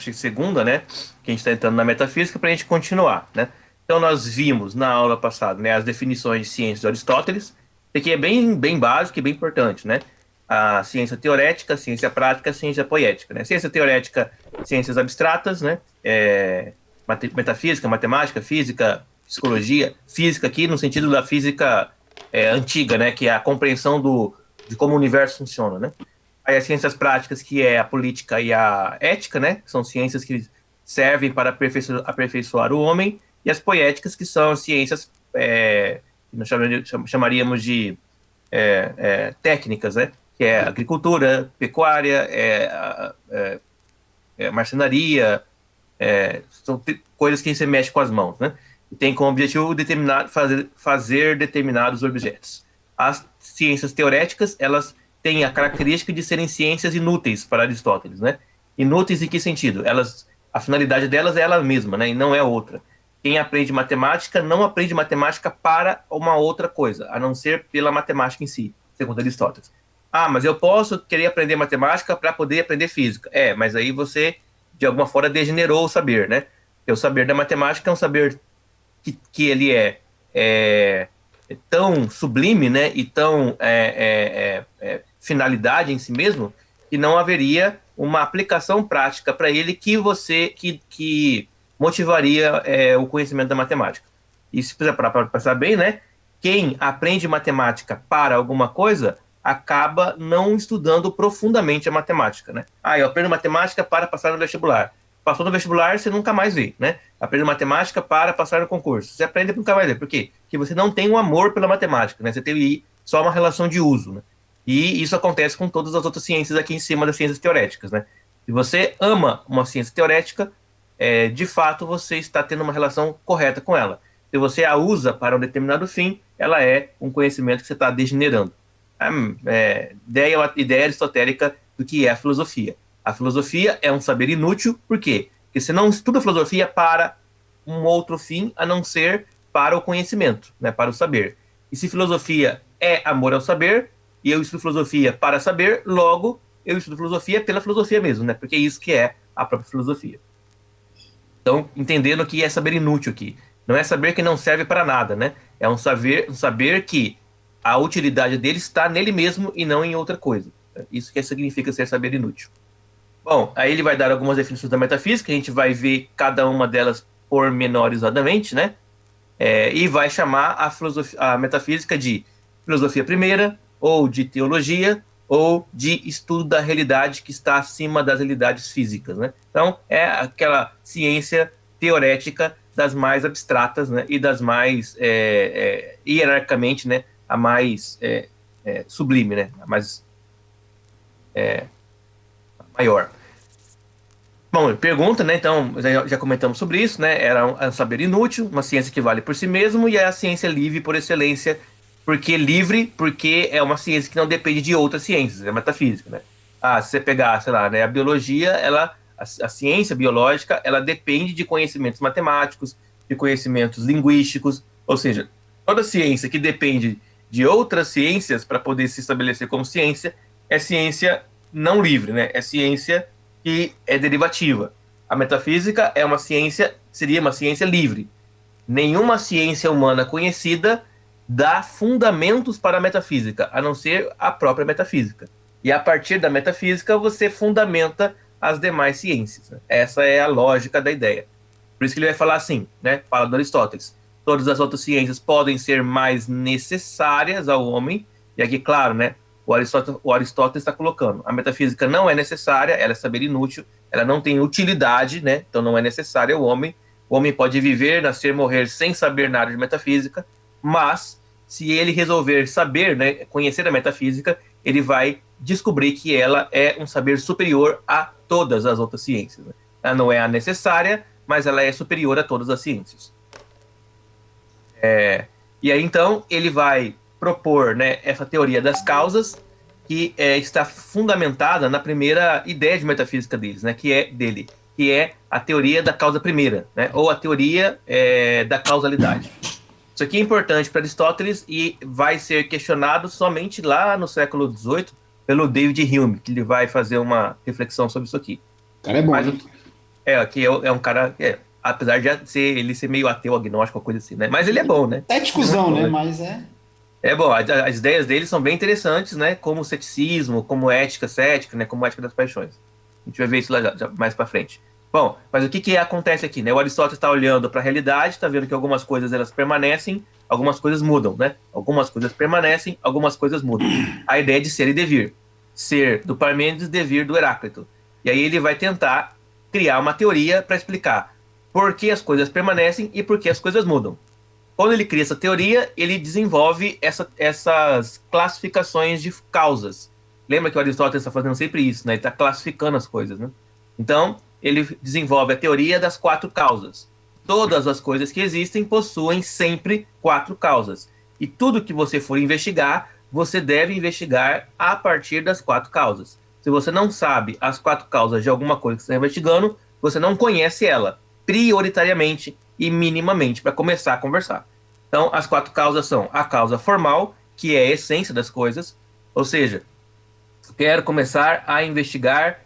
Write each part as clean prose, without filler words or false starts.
segunda, né? Que a gente está entrando na metafísica para a gente continuar, né? Então nós vimos na aula passada, né, as definições de ciência de Aristóteles, isso aqui é bem básico e bem importante, né? A ciência teorética, a ciência prática, a ciência poética, né? Ciência teorética, ciências abstratas, né? Metafísica, matemática, física, psicologia, física aqui no sentido da física antiga, né? Que é a compreensão de como o universo funciona, né? Aí as ciências práticas, que é a política e a ética, né? Que são ciências que servem para aperfeiçoar o homem, e as poéticas, que são as ciências que nós chamaríamos de técnicas, né? Que é agricultura, pecuária, marcenaria, são coisas que você mexe com as mãos, né? E tem como objetivo fazer determinados objetos. As ciências teoréticas, elas têm a característica de serem ciências inúteis para Aristóteles, né? Inúteis em que sentido? A finalidade delas é ela mesma, né? E não é outra. Quem aprende matemática não aprende matemática para uma outra coisa, a não ser pela matemática em si, segundo Aristóteles. Ah, mas eu posso querer aprender matemática para poder aprender física. Mas aí você, de alguma forma, degenerou o saber, né? Porque o saber da matemática é um saber que ele é tão sublime, né? E tão finalidade em si mesmo, que não haveria uma aplicação prática para ele que motivaria o conhecimento da matemática. E se precisar para pensar bem, né? Quem aprende matemática para alguma coisa acaba não estudando profundamente a matemática, né? Eu aprendo matemática para passar no vestibular. Passou no vestibular, você nunca mais vê, né? Aprende matemática para passar no concurso. Você aprende e nunca mais vê. Por quê? Porque você não tem um amor pela matemática, né? Você tem só uma relação de uso, né? E isso acontece com todas as outras ciências aqui em cima das ciências teoréticas, né? Se você ama uma ciência teorética, de fato você está tendo uma relação correta com ela. Se você a usa para um determinado fim, ela é um conhecimento que você está degenerando. Ideia aristotélica do que é a filosofia. A filosofia é um saber inútil, por quê? Porque você não estuda filosofia para um outro fim, a não ser para o conhecimento, né, para o saber. E se filosofia é amor ao saber, e eu estudo filosofia para saber, logo eu estudo filosofia pela filosofia mesmo, né? Porque é isso que é a própria filosofia. Então, entendendo que é saber inútil aqui. Não é saber que não serve para nada, né? É um saber que a utilidade dele está nele mesmo e não em outra coisa. Isso que significa ser saber inútil. Bom, aí ele vai dar algumas definições da metafísica, a gente vai ver cada uma delas pormenorizadamente, né? E vai chamar a metafísica de filosofia primeira, ou de teologia, ou de estudo da realidade que está acima das realidades físicas, né? Então, é aquela ciência teorética das mais abstratas, né? E das mais, hierarquicamente, né? A mais sublime, né? A mais maior. Bom, pergunta, né? Então, já comentamos sobre isso, né? Era um saber inútil, uma ciência que vale por si mesmo, e é a ciência livre por excelência, porque é uma ciência que não depende de outras ciências, é metafísica, né? Se você pegar, sei lá, né, a biologia, a ciência biológica, ela depende de conhecimentos matemáticos, de conhecimentos linguísticos, ou seja, toda ciência que depende de outras ciências para poder se estabelecer como ciência é ciência não livre, né? É ciência que é derivativa. A metafísica seria uma ciência livre. Nenhuma ciência humana conhecida dá fundamentos para a metafísica, a não ser a própria metafísica. E a partir da metafísica você fundamenta as demais ciências. Né? Essa é a lógica da ideia. Por isso que ele vai falar assim, né? Fala do Aristóteles. Todas as outras ciências podem ser mais necessárias ao homem. E aqui, claro, né? O Aristóteles está colocando. A metafísica não é necessária, ela é saber inútil, ela não tem utilidade, né? Então não é necessária ao homem. O homem pode viver, nascer, morrer sem saber nada de metafísica, mas se ele resolver saber, né, conhecer a metafísica, ele vai descobrir que ela é um saber superior a todas as outras ciências. Né? Ela não é a necessária, mas ela é superior a todas as ciências. E aí então ele vai propor, né, essa teoria das causas, que está fundamentada na primeira ideia de metafísica deles, né, que é a teoria da causa primeira, né, ou a teoria da causalidade. Isso aqui é importante para Aristóteles e vai ser questionado somente lá no século XVIII pelo David Hume, que ele vai fazer uma reflexão sobre isso aqui. O cara é bom, Mas hein? Aqui é um cara, apesar de ele ser meio ateu, agnóstico, coisa assim, né? Mas ele é bom, né? Ele é muito Céticozão, bom, né? né? Mas é. É bom, as ideias dele são bem interessantes, né? Como ceticismo, como ética cética, né? Como ética das paixões. A gente vai ver isso lá mais para frente. Bom, mas o que acontece aqui, né? O Aristóteles está olhando para a realidade, está vendo que algumas coisas elas permanecem, algumas coisas mudam, né? Algumas coisas permanecem, algumas coisas mudam. A ideia de ser e devir. Ser do Parmênides, devir do Heráclito. E aí ele vai tentar criar uma teoria para explicar por que as coisas permanecem e por que as coisas mudam. Quando ele cria essa teoria, ele desenvolve essas classificações de causas. Lembra que o Aristóteles está fazendo sempre isso, né? Ele está classificando as coisas, né? Então, ele desenvolve a teoria das quatro causas. Todas as coisas que existem possuem sempre quatro causas. E tudo que você for investigar, você deve investigar a partir das quatro causas. Se você não sabe as quatro causas de alguma coisa que você está investigando, você não conhece ela prioritariamente e minimamente para começar a conversar. Então, as quatro causas são a causa formal, que é a essência das coisas, ou seja, quero começar a investigar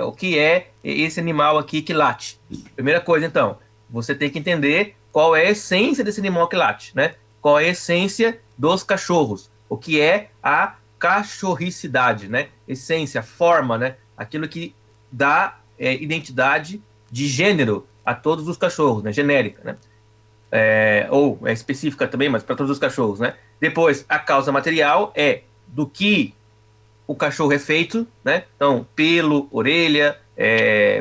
o que é esse animal aqui que late. Primeira coisa, então, você tem que entender qual é a essência desse animal que late, né? Qual é a essência dos cachorros, o que é a cachorricidade, né? Essência, forma, né? Aquilo que dá identidade de gênero a todos os cachorros, né? Genérica, né? Ou é específica também, mas para todos os cachorros, né? Depois, a causa material é do que o cachorro é feito, né? Então, pelo, orelha,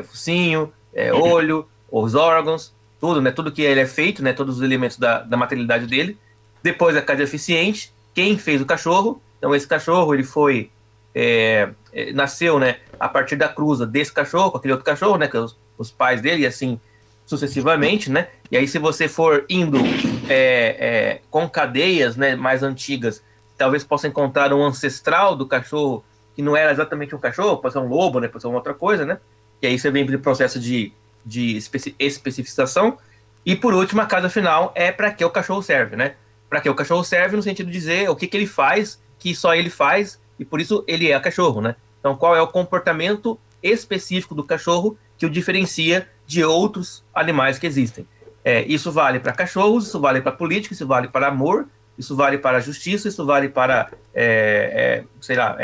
focinho, olho, os órgãos, tudo, né? Tudo que ele é feito, né? Todos os elementos da materialidade dele. Depois, a causa eficiente, quem fez o cachorro. Então, esse cachorro, ele foi... nasceu, né? A partir da cruza desse cachorro com aquele outro cachorro, né? Que os pais dele, e assim sucessivamente, né? E aí, se você for indo com cadeias, né, mais antigas, talvez possa encontrar um ancestral do cachorro que não era exatamente um cachorro, pode ser um lobo, né, pode ser uma outra coisa, né? E aí você vem para o processo de especificação. E por último, a causa final é para que o cachorro serve, né? Para que o cachorro serve no sentido de dizer o que ele faz, que só ele faz, e por isso ele é cachorro, né? Então, qual é o comportamento específico do cachorro que o diferencia de outros animais que existem? Isso vale para cachorros, isso vale para política, isso vale para amor, isso vale para a justiça, isso vale para, sei lá,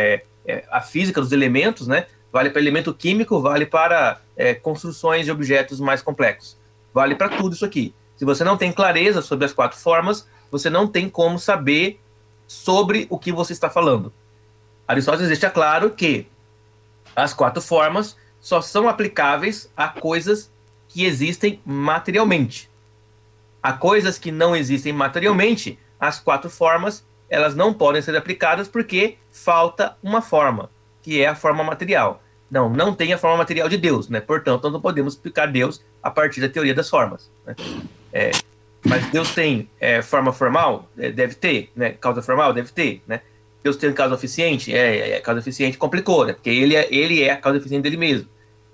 a física dos elementos, né? Vale para elemento químico, vale para construções de objetos mais complexos. Vale para tudo isso aqui. Se você não tem clareza sobre as quatro formas, você não tem como saber sobre o que você está falando. Aristóteles deixa claro que as quatro formas só são aplicáveis a coisas que existem materialmente. A coisas que não existem materialmente, as quatro formas, elas não podem ser aplicadas porque falta uma forma, que é a forma material. Não tem a forma material de Deus, né? Portanto, nós não podemos explicar Deus a partir da teoria das formas, né? Mas Deus tem forma formal? Deve ter, né? Causa formal? Deve ter, né? Deus tem causa eficiente? Causa eficiente complicou, né? Porque ele é a causa eficiente dele mesmo.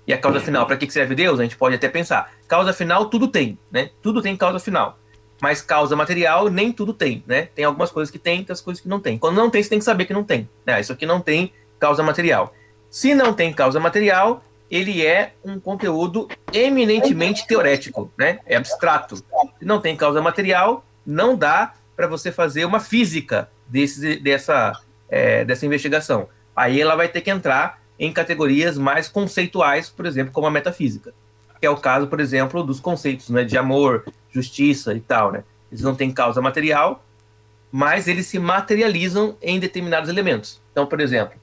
E a causa final, para que serve Deus? A gente pode até pensar. Causa final, tudo tem, né? Tudo tem causa final. Mas causa material, nem tudo tem, né? Tem algumas coisas que tem, tem outras coisas que não tem. Quando não tem, você tem que saber que não tem. Né? Isso aqui não tem causa material. Se não tem causa material, ele é um conteúdo eminentemente teorético, né? É abstrato. Se não tem causa material, não dá para você fazer uma física dessa investigação. Aí ela vai ter que entrar em categorias mais conceituais, por exemplo, como a metafísica, que é o caso, por exemplo, dos conceitos, né, de amor, justiça e tal, né? Eles não têm causa material, mas eles se materializam em determinados elementos. Então, por exemplo,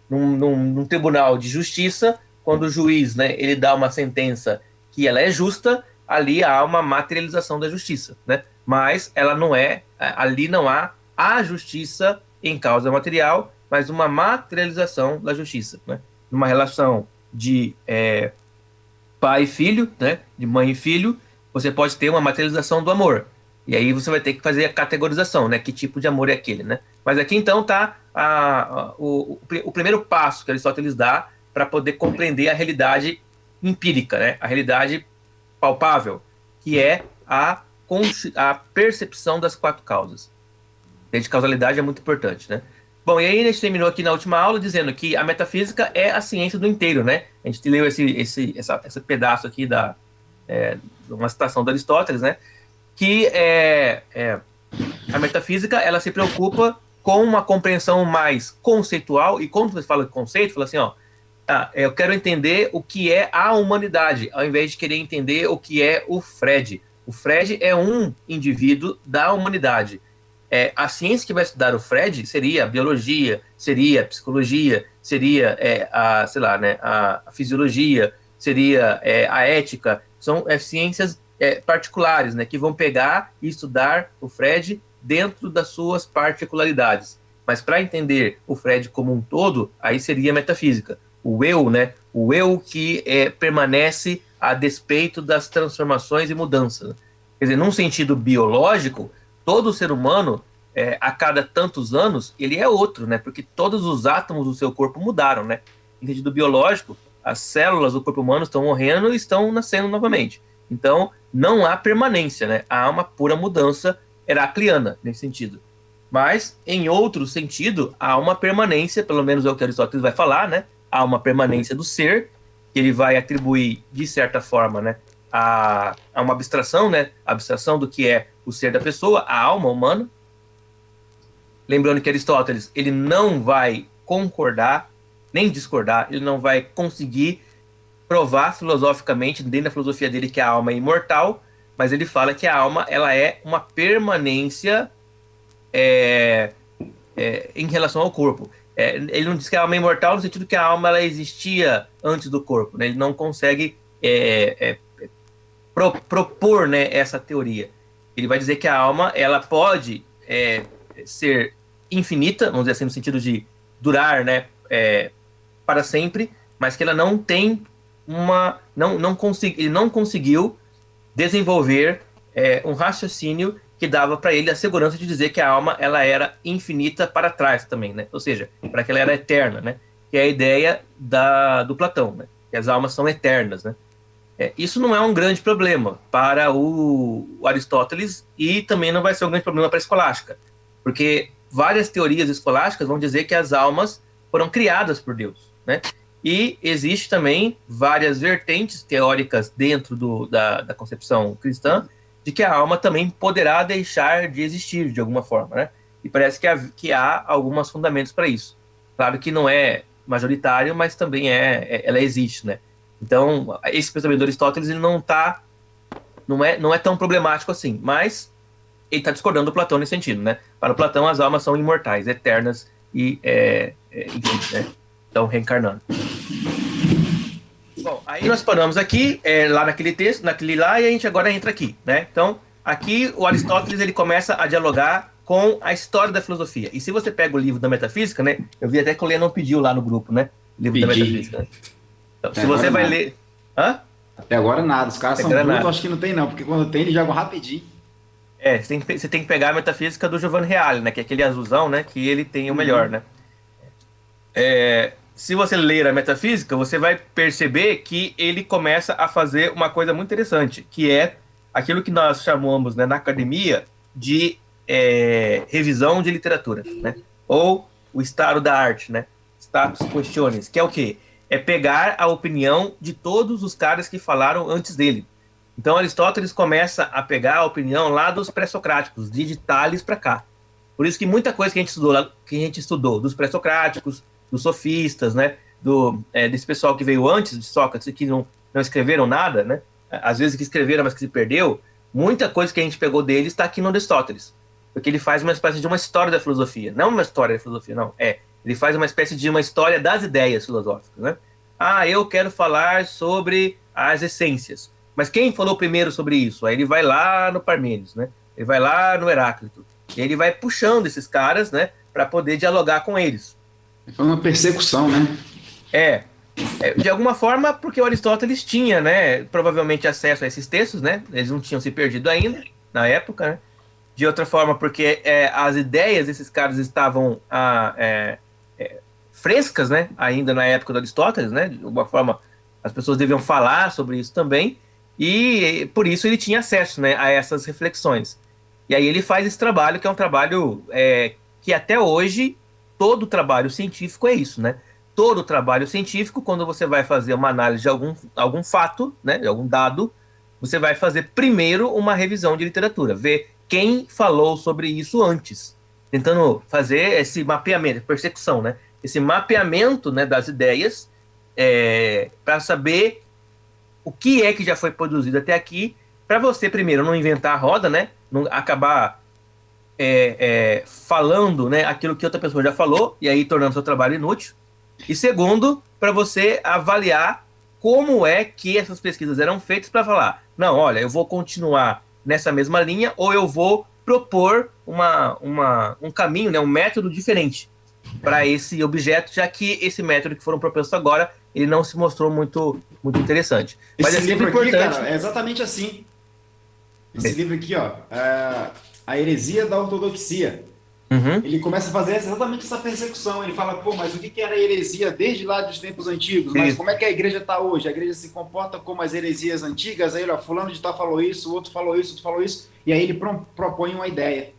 num tribunal de justiça, quando o juiz, né, ele dá uma sentença que ela é justa, ali há uma materialização da justiça, né? Mas ela não ali não há a justiça em causa material, mas uma materialização da justiça, né? Numa relação de pai e filho, né? De mãe e filho, você pode ter uma materialização do amor. E aí você vai ter que fazer a categorização, né? Que tipo de amor é aquele, né? Mas aqui então está o primeiro passo que Aristóteles dá para poder compreender a realidade empírica, né? A realidade palpável, que é a percepção das quatro causas. A de causalidade é muito importante, né? Bom, e aí a gente terminou aqui na última aula dizendo que a metafísica é a ciência do inteiro, né? A gente leu esse pedaço aqui de uma citação de Aristóteles, né? Que a metafísica, ela se preocupa com uma compreensão mais conceitual, e quando você fala de conceito, fala assim, ó, eu quero entender o que é a humanidade, ao invés de querer entender o que é o Fred. O Fred é um indivíduo da humanidade. A ciência que vai estudar o Fred seria a biologia, seria a psicologia, seria sei lá, né, a fisiologia, seria a ética. São ciências particulares, né, que vão pegar e estudar o Fred dentro das suas particularidades. Mas para entender o Fred como um todo, aí seria a metafísica. O eu, né, o eu que permanece a despeito das transformações e mudanças. Quer dizer, num sentido biológico, todo ser humano, a cada tantos anos, ele é outro, né? Porque todos os átomos do seu corpo mudaram, né? Em sentido biológico, as células do corpo humano estão morrendo e estão nascendo novamente. Então, não há permanência, né? Há uma pura mudança heracliana nesse sentido. Mas, em outro sentido, há uma permanência, pelo menos é o que Aristóteles vai falar, né? Há uma permanência do ser, que ele vai atribuir, de certa forma, né? A uma abstração, né? A abstração do que é o ser da pessoa, a alma humana. Lembrando que Aristóteles, ele não vai concordar, nem discordar, ele não vai conseguir provar filosoficamente, dentro da filosofia dele, que a alma é imortal, mas ele fala que a alma, ela é uma permanência em relação ao corpo. Ele não diz que a alma é imortal no sentido que a alma ela existia antes do corpo, né? Ele não consegue propor, né, essa teoria. Ele vai dizer que a alma ela pode ser infinita, vamos dizer assim, no sentido de durar, né, para sempre, mas que ela não tem ele não conseguiu desenvolver um raciocínio que dava para ele a segurança de dizer que a alma ela era infinita para trás também, né? Ou seja, para que ela era eterna, né? Que é a ideia do Platão, né? Que as almas são eternas, né? Isso não é um grande problema para o Aristóteles e também não vai ser um grande problema para a escolástica, porque várias teorias escolásticas vão dizer que as almas foram criadas por Deus, né? E existe também várias vertentes teóricas dentro da concepção cristã de que a alma também poderá deixar de existir de alguma forma, né? E parece que há alguns fundamentos para isso. Claro que não é majoritário, mas também ela existe, né? Então, esse pensamento do Aristóteles ele não é tão problemático assim, mas ele está discordando do Platão nesse sentido, né? Para o Platão, as almas são imortais, eternas e, enfim, né? Estão reencarnando. Bom, aí nós paramos aqui, lá naquele texto, naquele lá, e a gente agora entra aqui, né? Então, aqui o Aristóteles ele começa a dialogar com a história da filosofia. E se você pega o livro da Metafísica, né? Eu vi até que o Lê não pediu lá no grupo, né? O livro da Metafísica. Né? Então, se você vai ler... Hã? Até agora nada, os caras Até são agora brutos, nada. acho que não tem não, porque quando tem eles jogam rapidinho. Você tem que pegar a Metafísica do Giovanni Reale, né? Que é aquele azulzão, né? Que ele tem o melhor, né? Se você ler a Metafísica, você vai perceber que ele começa a fazer uma coisa muito interessante, que é aquilo que nós chamamos, né, na academia de revisão de literatura, né? Ou o estado da arte, né? Status questiones, que é o quê? É pegar a opinião de todos os caras que falaram antes dele. Então Aristóteles começa a pegar a opinião lá dos pré-socráticos, de Tales para cá. Por isso que muita coisa que a gente estudou dos pré-socráticos, dos sofistas, né, desse pessoal que veio antes de Sócrates e que não escreveram nada, né, às vezes que escreveram, mas que se perdeu, muita coisa que a gente pegou deles está aqui no Aristóteles, porque ele faz uma espécie de uma história da filosofia, não uma história da filosofia, não, ele faz uma espécie de uma história das ideias filosóficas, né? Eu quero falar sobre as essências, mas quem falou primeiro sobre isso? Aí ele vai lá no Parmênides, né? Ele vai lá no Heráclito, e ele vai puxando esses caras, né, para poder dialogar com eles. Foi uma persecução, né? É, de alguma forma, porque o Aristóteles tinha, né, provavelmente acesso a esses textos, né? Eles não tinham se perdido ainda na época, né? De outra forma, porque as ideias desses caras estavam frescas, né? Ainda na época do Aristóteles, né? De alguma forma, as pessoas deviam falar sobre isso também, e por isso ele tinha acesso, né, a essas reflexões. E aí ele faz esse trabalho, que é um trabalho que até hoje todo trabalho científico é isso, né? Todo trabalho científico, quando você vai fazer uma análise de algum fato, né, de algum dado, você vai fazer primeiro uma revisão de literatura, ver quem falou sobre isso antes, tentando fazer esse mapeamento, persecução, né? Esse mapeamento, né, das ideias, para saber o que é que já foi produzido até aqui, para você primeiro não inventar a roda, né? Não acabar falando, né, aquilo que outra pessoa já falou e aí tornando seu trabalho inútil. E segundo, para você avaliar como é que essas pesquisas eram feitas para falar, não, olha, eu vou continuar nessa mesma linha ou eu vou propor um caminho, né, um método diferente para esse objeto, já que esse método que foram propostos agora, ele não se mostrou muito interessante. Mas Esse é sempre livro aqui, importante. cara, é exatamente assim. Esse livro aqui, ó, A Heresia da Ortodoxia. Uhum, Ele começa a fazer exatamente essa persecução. Ele fala, pô, mas o que que era heresia desde lá dos tempos antigos? Mas isso. como é que a igreja está hoje? A igreja se comporta como as heresias antigas? Aí, ó, fulano de tal falou isso, o outro falou isso, outro falou isso. E aí ele propõe uma ideia.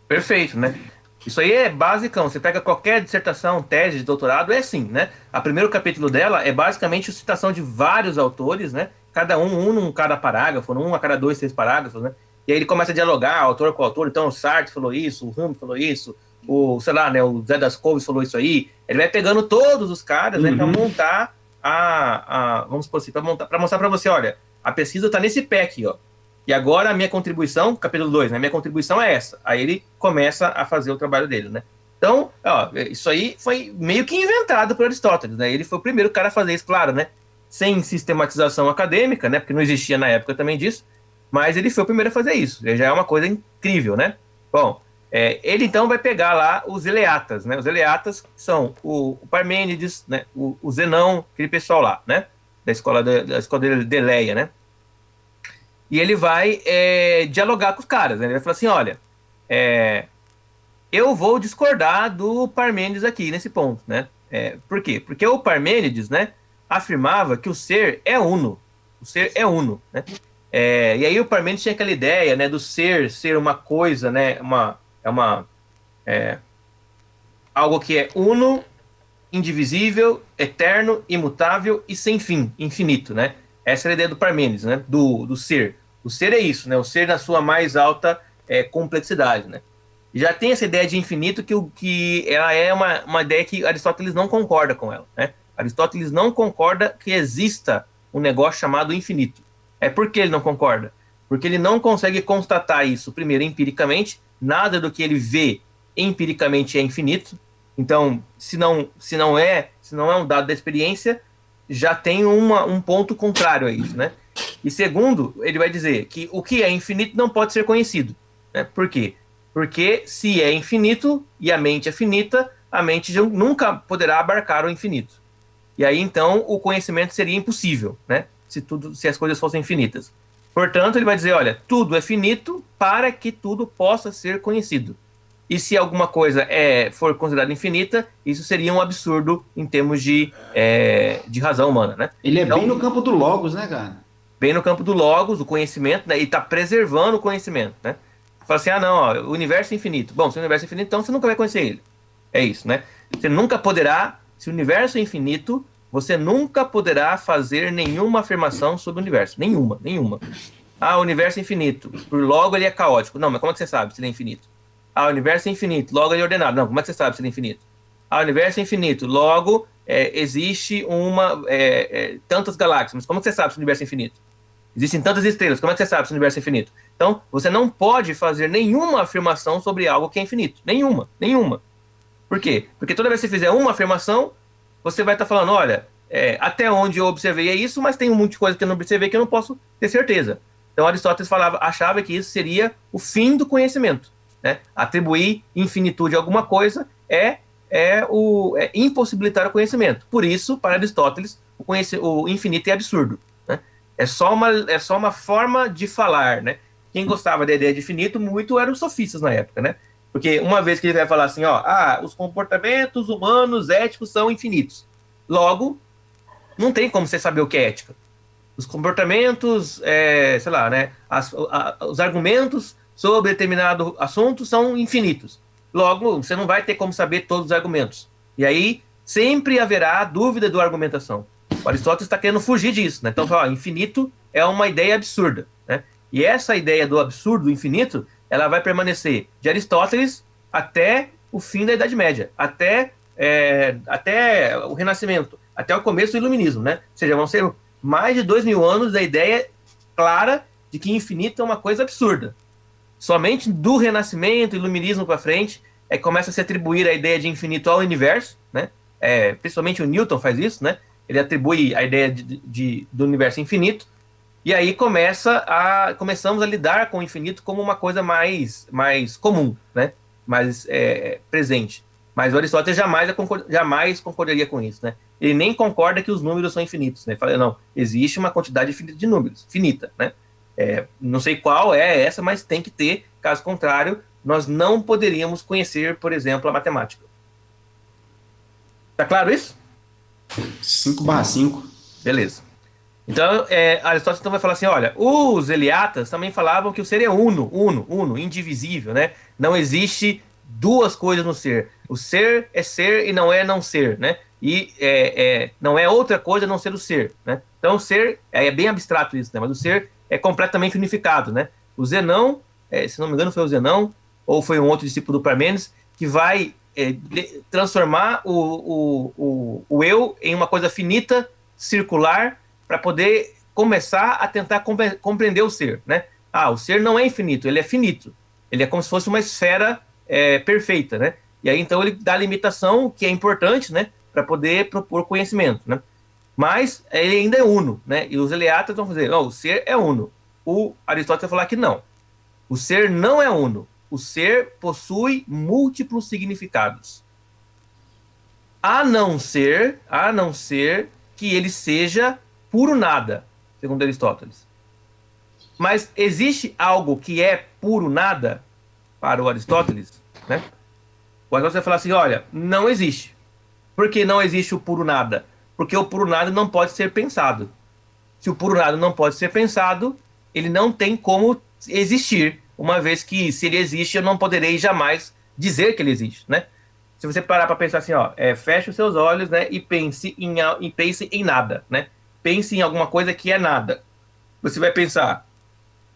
Perfeito, né? Isso aí é basicão. Você pega qualquer dissertação, tese de doutorado, é assim, né? O primeiro capítulo dela é basicamente a citação de vários autores, né? Cada um num cada parágrafo, um a cada dois, três parágrafos, né? E aí ele começa a dialogar, autor com autor. Então o Sartre falou isso, o Ramos falou isso, sei lá, né? O Zé das Couves falou isso aí. Ele vai pegando todos os caras, né? Para Uhum. montar vamos supor assim, para mostrar para você, olha, a pesquisa tá nesse pé aqui, ó. E agora a minha contribuição, capítulo 2, né? Minha contribuição é essa. Aí ele começa a fazer o trabalho dele, né? Então, ó, isso aí foi meio que inventado por Aristóteles, né? Ele foi o primeiro cara a fazer isso, claro, né? Sem sistematização acadêmica, né? Porque não existia na época também disso. Mas ele foi o primeiro a fazer isso. Já é uma coisa incrível, né? Bom, ele então vai pegar lá os eleatas, né? Os eleatas são o Parmênides, né? O Zenão, aquele pessoal lá, né? Da escola de Eleia, né? E ele vai dialogar com os caras, né? Ele vai falar assim, olha, é, eu vou discordar do Parmênides aqui nesse ponto, né? Por quê? Porque o Parmênides, né, afirmava que o ser é uno, o ser é uno, né? E aí o Parmênides tinha aquela ideia, né, do ser uma coisa, né, algo que é uno, indivisível, eterno, imutável e sem fim, infinito, né? Essa era a ideia do Parmênides, né? Do ser. O ser é isso, né? O ser na sua mais alta complexidade, né? Já tem essa ideia de infinito que ela é uma ideia que Aristóteles não concorda com ela, né? Aristóteles não concorda que exista um negócio chamado infinito. Por que ele não concorda? Porque ele não consegue constatar isso, primeiro, empiricamente, nada do que ele vê empiricamente é infinito. Então, se não é um dado da experiência, já tem um ponto contrário a isso, né? E segundo, ele vai dizer que o que é infinito não pode ser conhecido, né? Por quê? Porque se é infinito e a mente é finita, a mente nunca poderá abarcar o infinito. E aí então o conhecimento seria impossível, né? Se as coisas fossem infinitas. Portanto, ele vai dizer, olha, tudo é finito para que tudo possa ser conhecido. E se alguma coisa for considerada infinita, isso seria um absurdo em termos de razão humana, né? Ele é bem Então, no campo do Logos, né, cara? bem no campo do logos, do conhecimento, né? E está preservando o conhecimento, né? Fala assim, não, ó, o universo é infinito. Bom, se o universo é infinito, então você nunca vai conhecer ele. É isso, né? Você nunca poderá, se o universo é infinito, você nunca poderá fazer nenhuma afirmação sobre o universo. Nenhuma, nenhuma. O universo é infinito, por logo ele é caótico. Não, mas como é que você sabe se ele é infinito? O universo é infinito, logo ele é ordenado. Não, como é que você sabe se ele é infinito? O universo é infinito, logo existe tantas galáxias. Mas como é que você sabe se o universo é infinito? Existem tantas estrelas, como é que você sabe se o universo é infinito? Então, você não pode fazer nenhuma afirmação sobre algo que é infinito. Nenhuma, nenhuma. Por quê? Porque toda vez que você fizer uma afirmação, você vai estar falando, olha, até onde eu observei é isso, mas tem um monte de coisa que eu não observei que eu não posso ter certeza. Então, Aristóteles achava que isso seria o fim do conhecimento, né? Atribuir infinitude a alguma coisa é impossibilitar o conhecimento. Por isso, para Aristóteles, o infinito é absurdo, né? É só uma forma de falar, né? Quem gostava da ideia de infinito muito eram os sofistas na época, né? Porque uma vez que ele vai falar assim, ó, os comportamentos humanos éticos são infinitos. Logo, não tem como você saber o que é ética. Os comportamentos, sei lá, né? Os argumentos sobre determinado assunto são infinitos. Logo, você não vai ter como saber todos os argumentos. E aí, sempre haverá dúvida da argumentação. O Aristóteles está querendo fugir disso, né? Então, ó, infinito é uma ideia absurda, né? E essa ideia do absurdo, do infinito, ela vai permanecer de Aristóteles até o fim da Idade Média, até o Renascimento, até o começo do Iluminismo, né? Ou seja, vão ser mais de 2000 anos da ideia clara de que infinito é uma coisa absurda. Somente do Renascimento, Iluminismo para frente, começa a se atribuir a ideia de infinito ao universo, né? Principalmente o Newton faz isso, né? Ele atribui a ideia do universo infinito, e aí começamos a lidar com o infinito como uma coisa mais comum, né? Mais presente. Mas o Aristóteles jamais concordaria com isso, né? Ele nem concorda que os números são infinitos, né? Ele fala, não, existe uma quantidade infinita de números, finita, né? Não sei qual é essa, mas tem que ter, caso contrário, nós não poderíamos conhecer, por exemplo, a matemática. Tá claro isso? 5/5. Beleza. Então, Aristóteles então vai falar assim, olha, os Eleatas também falavam que o ser é uno, indivisível, né? Não existe duas coisas no ser. O ser é ser e não é não ser, né? E não é outra coisa a não ser o ser, né? Então, o ser, bem abstrato isso, né? Mas o ser é completamente unificado, né? O Zenão, se não me engano foi o Zenão, ou foi um outro discípulo do Parmênides, que vai transformar o eu em uma coisa finita, circular, para poder começar a tentar compreender o ser, né? O ser não é infinito, ele é finito. Ele é como se fosse uma esfera perfeita, né? E aí, então, ele dá a limitação, que é importante, né? Para poder propor conhecimento, né? Mas ele ainda é uno, né? E os eleatas vão dizer, não, o ser é uno. O Aristóteles vai falar que não. O ser não é uno. O ser possui múltiplos significados. A não ser que ele seja puro nada, segundo Aristóteles. Mas existe algo que é puro nada para o Aristóteles, né? O Aristóteles vai falar assim, olha, não existe. Por que não existe o puro nada? Porque o puro nada não pode ser pensado. Se o puro nada não pode ser pensado, ele não tem como existir, uma vez que, se ele existe, eu não poderei jamais dizer que ele existe, né? Se você parar para pensar assim, feche os seus olhos, né, e pense em nada, né? Pense em alguma coisa que é nada. Você vai pensar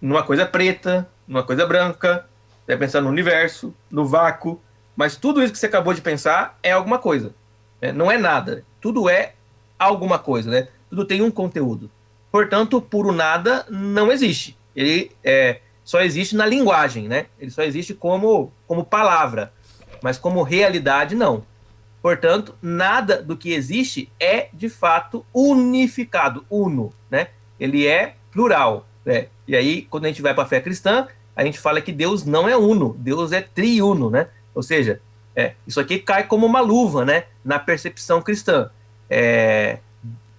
numa coisa preta, numa coisa branca, você vai pensar no universo, no vácuo, mas tudo isso que você acabou de pensar é alguma coisa, né? Não é nada. Tudo é alguma coisa, né? Tudo tem um conteúdo. Portanto, o puro nada não existe. Ele só existe na linguagem, né? Ele só existe como palavra, mas como realidade, não. Portanto, nada do que existe é, de fato, unificado, uno, né? Ele é plural, né? E aí, quando a gente vai para a fé cristã, a gente fala que Deus não é uno, Deus é triuno, né? Ou seja, isso aqui cai como uma luva, né? Na percepção cristã.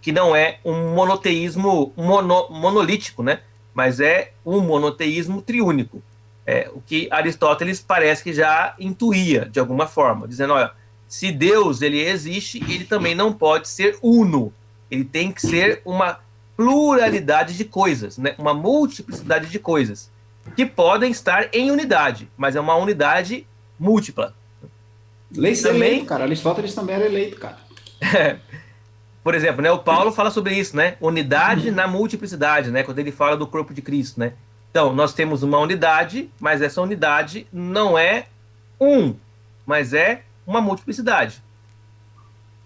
Que não é um monoteísmo monolítico, né? Mas é um monoteísmo triúnico. O que Aristóteles parece que já intuía, de alguma forma, dizendo, olha, se Deus ele existe, ele também não pode ser uno. Ele tem que ser uma pluralidade de coisas, né? Uma multiplicidade de coisas, que podem estar em unidade, mas é uma unidade múltipla. Eleito, cara. Aristóteles também era eleito, cara. Por exemplo, né, o Paulo fala sobre isso, né? Unidade na multiplicidade, né? Quando ele fala do corpo de Cristo, né? Então, nós temos uma unidade, mas essa unidade não é mas é uma multiplicidade.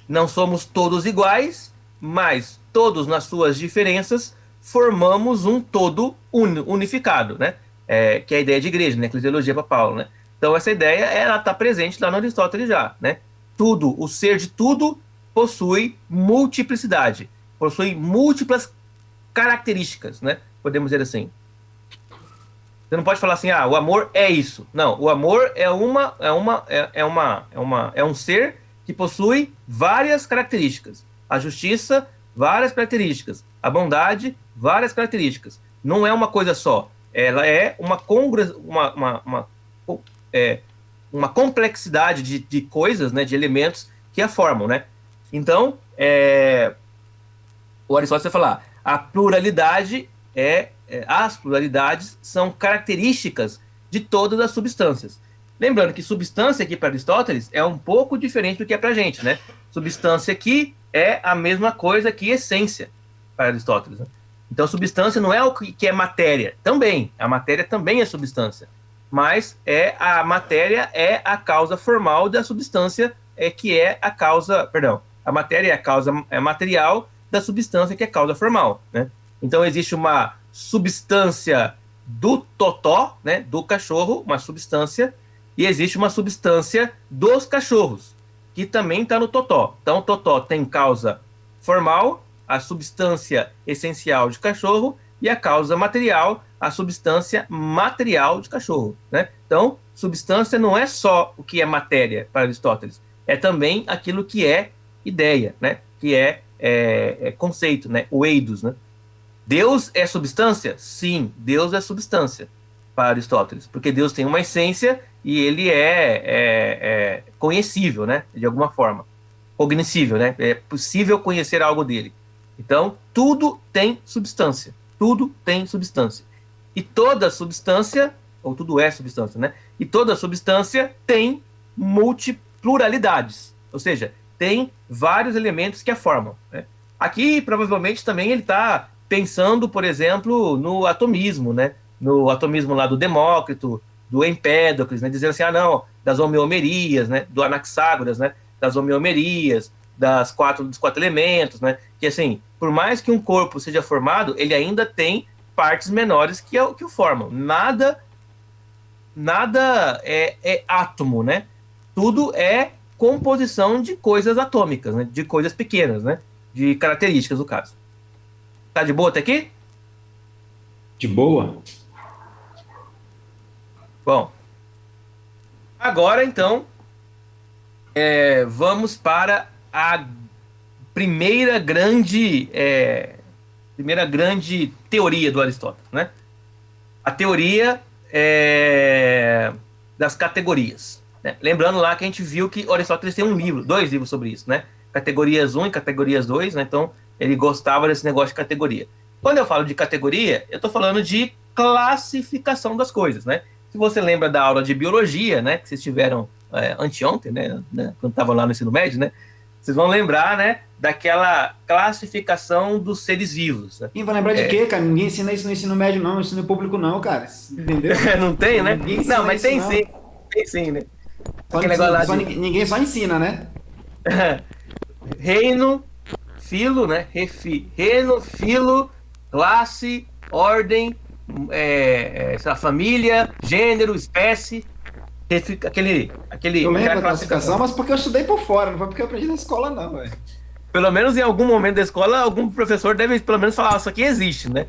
Não somos todos iguais, mas todos nas suas diferenças formamos um todo unificado, né? Que é a ideia de igreja, né? Eclesiologia para Paulo, né? Então, essa ideia ela está presente lá no Aristóteles já, né? Tudo, o ser de tudo possui multiplicidade, possui múltiplas características, né? Podemos dizer assim. Você não pode falar assim, o amor é isso. Não, o amor é um ser que possui várias características. A justiça, várias características. A bondade, várias características. Não é uma coisa só. Ela é uma complexidade de coisas, né, de elementos que a formam, né? Então, o Aristóteles vai falar, a pluralidade as pluralidades são características de todas as substâncias. Lembrando que substância aqui para Aristóteles é um pouco diferente do que é para a gente, né? Substância aqui é a mesma coisa que essência para Aristóteles, né? Então, substância não é o que é matéria. Também, a matéria também é substância. Mas a matéria é a causa formal da substância, que é a causa... Perdão, a matéria é a causa material da substância, que é a causa formal, né? Então, existe uma substância do totó, né, do cachorro, uma substância, e existe uma substância dos cachorros, que também está no totó. Então, o totó tem causa formal, a substância essencial de cachorro, e a causa material, a substância material de cachorro, né? Então, substância não é só o que é matéria para Aristóteles, é também aquilo que é ideia, né? Que é conceito, né? O eidos, né? Deus é substância? Sim, Deus é substância para Aristóteles, porque Deus tem uma essência e ele é conhecível, né? De alguma forma, cognoscível, né? É possível conhecer algo dele. Então, tudo tem substância. Tudo tem substância. E toda substância, ou tudo é substância, né? E toda substância tem multipluralidades. Ou seja, tem vários elementos que a formam, né? Aqui, provavelmente, também ele está pensando, por exemplo, no atomismo, né? No atomismo lá do Demócrito, do Empédocles, né? Dizendo assim, não, das homeomerias, né? Do Anaxágoras, né? Das homeomerias, dos quatro elementos, né? Que assim, por mais que um corpo seja formado, ele ainda tem partes menores que o formam. Nada é átomo, né? Tudo é composição de coisas atômicas, né? De coisas pequenas, né? De características, no caso. Tá de boa até aqui? De boa? Bom, agora então vamos para a primeira grande teoria do Aristóteles, né? A teoria das categorias, né? Lembrando lá que a gente viu que Aristóteles tem dois livros sobre isso, né? Categorias 1 e categorias 2, né? Então ele gostava desse negócio de categoria. Quando eu falo de categoria, eu estou falando de classificação das coisas, né? Se você lembra da aula de biologia, né? Que vocês tiveram anteontem, né? Quando estavam lá no ensino médio, né? Vocês vão lembrar, né? Daquela classificação dos seres vivos. Né? Quem vai lembrar de quê, cara? Ninguém ensina isso no ensino médio, não. No ensino público, não, cara. Entendeu? Não tem, né? Ninguém ensina Não, mas isso, tem não. sim. Tem sim, né? Ninguém só ensina, né? Reino, filo, né? Reino, filo, classe, ordem, família, gênero, espécie. Eu lembro da classificação, mas porque eu estudei por fora, não foi porque eu aprendi na escola, não, velho. Pelo menos em algum momento da escola, algum professor deve pelo menos falar, isso aqui existe, né?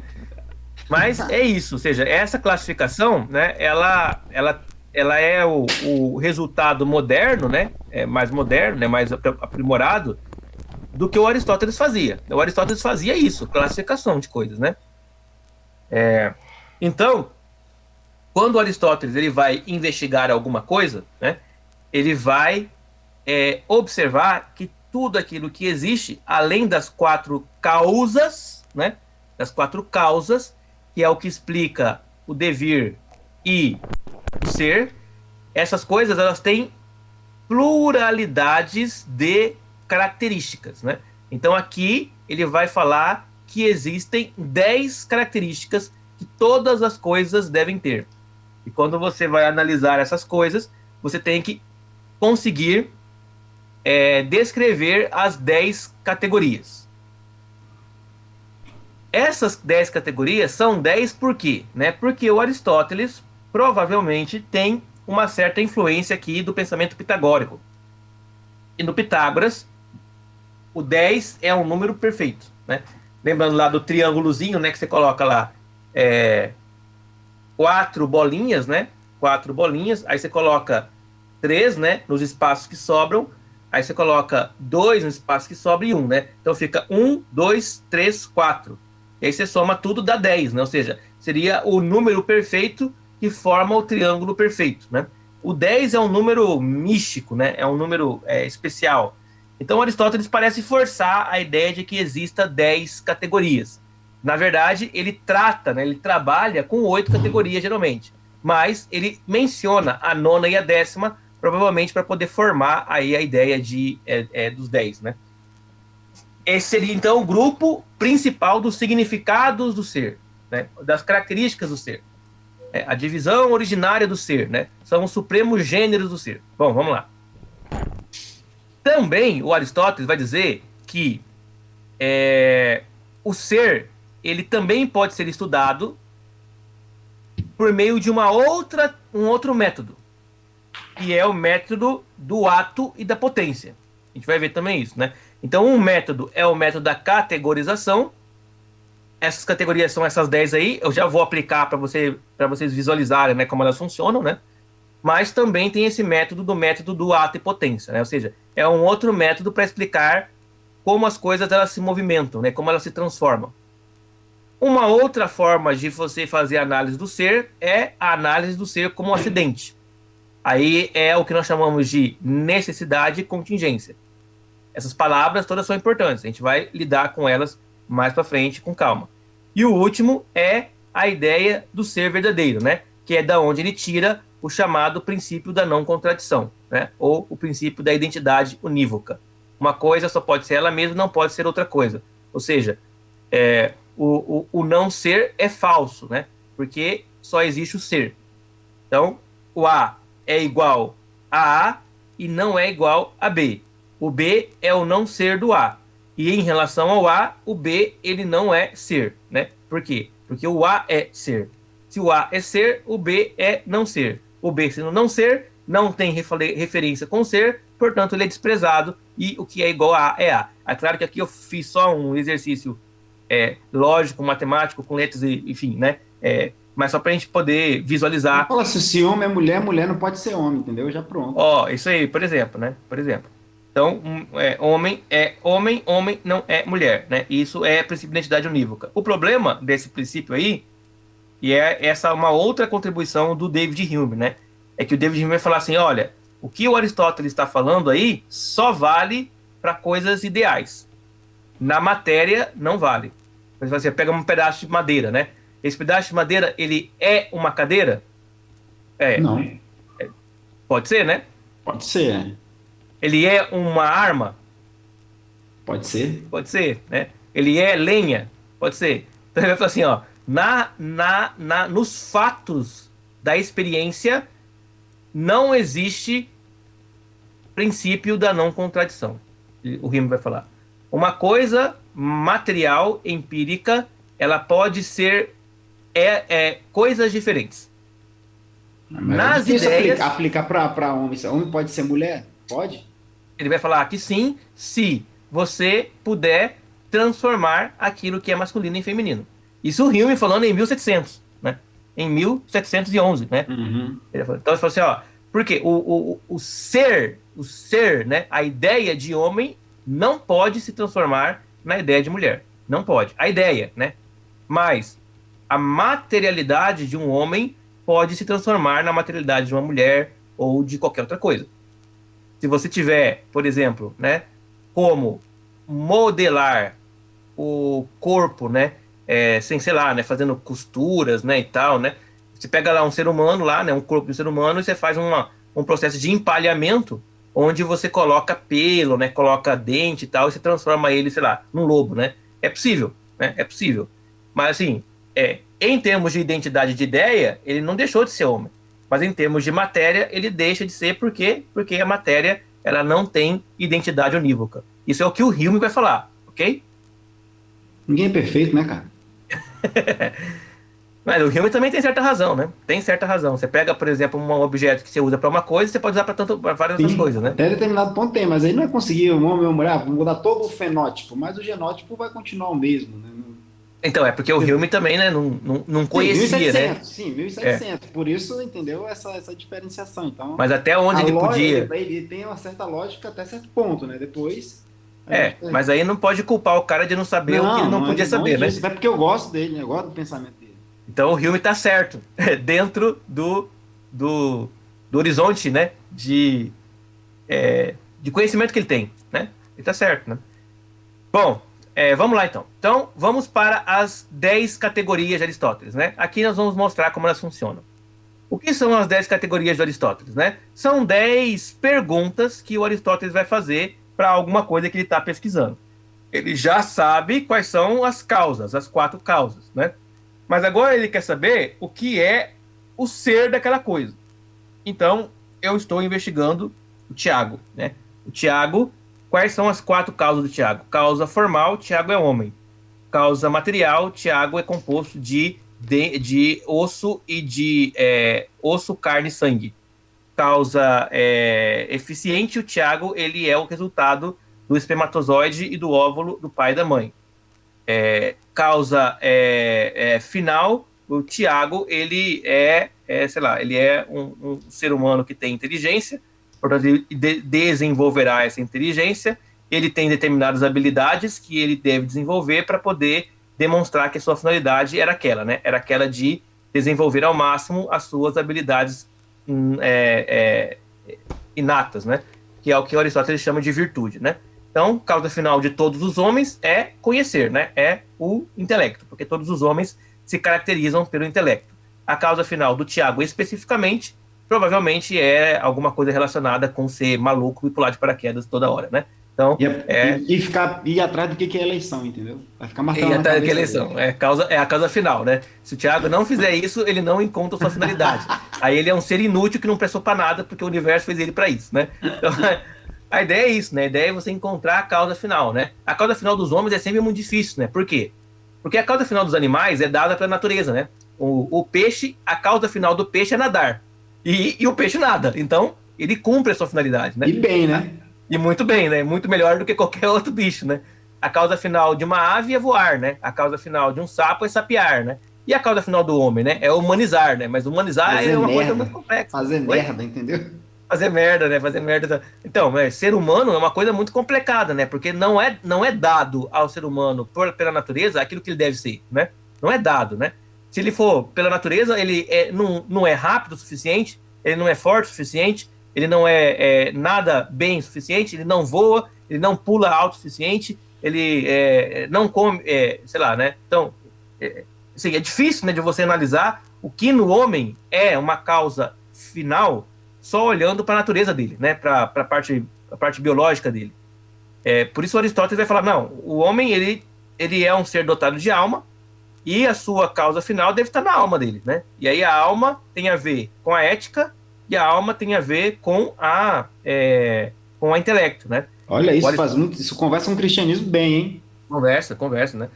Mas é isso, ou seja, essa classificação, né, ela é o resultado moderno, né, mais moderno, né, mais aprimorado do que o Aristóteles fazia. O Aristóteles fazia isso, classificação de coisas, né? Então, quando o Aristóteles ele vai investigar alguma coisa, né, ele vai observar que tudo aquilo que existe, além das 4 causas, né, das 4 causas, que é o que explica o devir e o ser, essas coisas elas têm pluralidades de características, né? Então aqui ele vai falar que existem 10 características que todas as coisas devem ter. E quando você vai analisar essas coisas, você tem que conseguir descrever as 10 categorias. Essas 10 categorias são 10 por quê? Né? Porque o Aristóteles provavelmente tem uma certa influência aqui do pensamento pitagórico. E no Pitágoras, o 10 é um número perfeito. Né? Lembrando lá do triângulozinho, né, que você coloca lá 4 bolinhas, né? 4 bolinhas, aí você coloca 3, né, nos espaços que sobram, aí você coloca 2 no espaço que sobra e 1, né? Então fica 1, 2, 3, 4. E aí você soma tudo, dá 10, né? Ou seja, seria o número perfeito que forma o triângulo perfeito, né? O 10 é um número místico, né? É um número especial. Então Aristóteles parece forçar a ideia de que exista 10 categorias. Na verdade, ele trata, né? Ele trabalha com 8 categorias, geralmente. mas ele menciona a nona e a décima, provavelmente para poder formar aí a ideia dos 10, né? Esse seria, então, o grupo principal dos significados do ser, né? Das características do ser. A divisão originária do ser, né? São os supremos gêneros do ser. Bom, vamos lá. Também o Aristóteles vai dizer que o ser, ele também pode ser estudado por meio de um outro método, que é o método do ato e da potência. A gente vai ver também isso, né? Então, um método é o método da categorização. Essas categorias são essas 10 aí. Eu já vou aplicar para vocês visualizarem, né, como elas funcionam, né? Mas também tem esse método do ato e potência, né? Ou seja, é um outro método para explicar como as coisas elas se movimentam, né? Como elas se transformam. Uma outra forma de você fazer a análise do ser é a análise do ser como um acidente. Aí é o que nós chamamos de necessidade e contingência. Essas palavras todas são importantes. A gente vai lidar com elas mais para frente com calma. E o último é a ideia do ser verdadeiro, né? Que é da onde ele tira o chamado princípio da não contradição, né? Ou o princípio da identidade unívoca. Uma coisa só pode ser ela mesma, não pode ser outra coisa. Ou seja, o não ser é falso, né? Porque só existe o ser. Então, o A é igual a A e não é igual a B. O B é o não ser do A. E em relação ao A, o B ele não é ser, né? Por quê? Porque o A é ser. Se o A é ser, o B é não ser. O B sendo não ser, não tem referência com ser, portanto ele é desprezado e o que é igual a A é A. É claro que aqui eu fiz só um exercício lógico, matemático, com letras, enfim, né? Mas só para a gente poder visualizar. Fala, se homem é mulher, mulher não pode ser homem, entendeu? Já pronto. Ó, isso aí, por exemplo, né? Por exemplo. Então, homem é homem, homem não é mulher, né? Isso é princípio de identidade unívoca. O problema desse princípio aí, e é essa uma outra contribuição do David Hume, né? É que o David Hume vai falar assim, olha, o que o Aristóteles está falando aí só vale para coisas ideais. Na matéria, não vale. Você pega um pedaço de madeira, né? Esse pedaço de madeira, ele é uma cadeira? Não. Pode ser, né? Pode ser. Ele é uma arma? Pode ser. Pode ser, né? Ele é lenha? Pode ser. Então ele vai falar assim, ó, nos fatos da experiência não existe princípio da não contradição. O Hume vai falar. Uma coisa material, empírica, ela pode ser coisas diferentes. Nas ideias, aplicar para homem. Homem pode ser mulher? Pode? Ele vai falar que sim, se você puder transformar aquilo que é masculino em feminino. Isso o Hume falando em 1700, né? Em 1711, né? Uhum. Então ele falou assim, ó, porque o ser, né? A ideia de homem não pode se transformar na ideia de mulher. Não pode. A ideia, né? Mas a materialidade de um homem pode se transformar na materialidade de uma mulher ou de qualquer outra coisa. Se você tiver, por exemplo, né, como modelar o corpo, né, sem, sei lá, né, fazendo costuras, né, e tal, né, você pega lá um ser humano lá, né, um corpo de um ser humano e você faz um processo de empalhamento onde você coloca pelo, né, coloca dente e tal, e você transforma ele, sei lá, num lobo, né, é possível, né, é possível, mas assim, em termos de identidade de ideia, ele não deixou de ser homem. Mas em termos de matéria, ele deixa de ser porque a matéria ela não tem identidade unívoca. Isso é o que o Hume vai falar, ok? Ninguém é perfeito, né, cara? Mas o Hume também tem certa razão, né? Tem certa razão. Você pega, por exemplo, um objeto que você usa para uma coisa, você pode usar para várias outras coisas, né? Até determinado ponto tem, mas aí não é conseguir um homem ou uma mulher, vamos mudar todo o fenótipo, mas o genótipo vai continuar o mesmo, né? Então, é porque o Hume também, né, não conhecia, sim, 1700, né? Sim, 1700. Por isso, entendeu, essa diferenciação. Então, mas até onde ele podia... Ele tem uma certa lógica até certo ponto, né? Depois... mas aí não pode culpar o cara de não saber o que ele não podia saber, né? É porque eu gosto dele, né? Eu gosto do pensamento dele. Então o Hume tá certo, dentro do horizonte, né, de conhecimento que ele tem, né? Ele tá certo, né? Bom, vamos lá então. Então, vamos para as 10 categorias de Aristóteles, né? Aqui nós vamos mostrar como elas funcionam. O que são as 10 categorias de Aristóteles, né? São 10 perguntas que o Aristóteles vai fazer para alguma coisa que ele está pesquisando. Ele já sabe quais são as causas, as 4 causas, né? Mas agora ele quer saber o que é o ser daquela coisa. Então, eu estou investigando o Tiago, né? O Tiago, quais são as 4 causas do Tiago? Causa formal, Tiago é homem. Causa material, Tiago é composto de osso e de osso, carne e sangue. Causa eficiente, o Tiago ele é o resultado do espermatozoide e do óvulo do pai e da mãe. Causa final, o Tiago ele sei lá, ele é um ser humano que tem inteligência, portanto ele desenvolverá essa inteligência, ele tem determinadas habilidades que ele deve desenvolver para poder demonstrar que a sua finalidade era aquela, né? Era aquela de desenvolver ao máximo as suas habilidades inatas, né? Que é o que Aristóteles chama de virtude, né? Então, causa final de todos os homens é conhecer, né? É o intelecto, porque todos os homens se caracterizam pelo intelecto. A causa final do Tiago, especificamente, provavelmente é alguma coisa relacionada com ser maluco e pular de paraquedas toda hora, né? Então, ir atrás do que é eleição, entendeu? Vai ficar e martelando na até que cabeça eleição. dele. É a causa final, né? Se o Thiago não fizer isso, ele não encontra sua finalidade. Aí ele é um ser inútil que não prestou para nada, porque o universo fez ele para isso, né? Então, a ideia é isso, né? A ideia é você encontrar a causa final, né? A causa final dos homens é sempre muito difícil, né? Por quê? Porque a causa final dos animais é dada pela natureza, né? O peixe, a causa final do peixe é nadar. E o peixe nada. Então, ele cumpre a sua finalidade, né? E bem, né? E muito bem, né? Muito melhor do que qualquer outro bicho, né? A causa final de uma ave é voar, né? A causa final de um sapo é sapear, né? E a causa final do homem, né? É humanizar, né? Mas humanizar Fazer é uma coisa merda. muito complexa. Fazer Oi? merda, entendeu? Fazer merda, né? Fazer merda. Então, ser humano é uma coisa muito complicada, né? Porque não é dado ao ser humano pela natureza aquilo que ele deve ser, né? Não é dado, né? Se ele for pela natureza, ele não é rápido o suficiente, ele não é forte o suficiente, ele não nada bem o suficiente, ele não voa, ele não pula alto o suficiente, ele não come, sei lá, né? Então, assim, é difícil, né, de você analisar o que no homem é uma causa final só olhando para a natureza dele, né? Para a parte biológica dele. Por isso Aristóteles vai falar, não, o homem ele é um ser dotado de alma e a sua causa final deve estar na alma dele, né? E aí a alma tem a ver com a ética e a alma tem a ver com a intelecto, né? Olha, isso conversa com o cristianismo bem, hein? Conversa, né?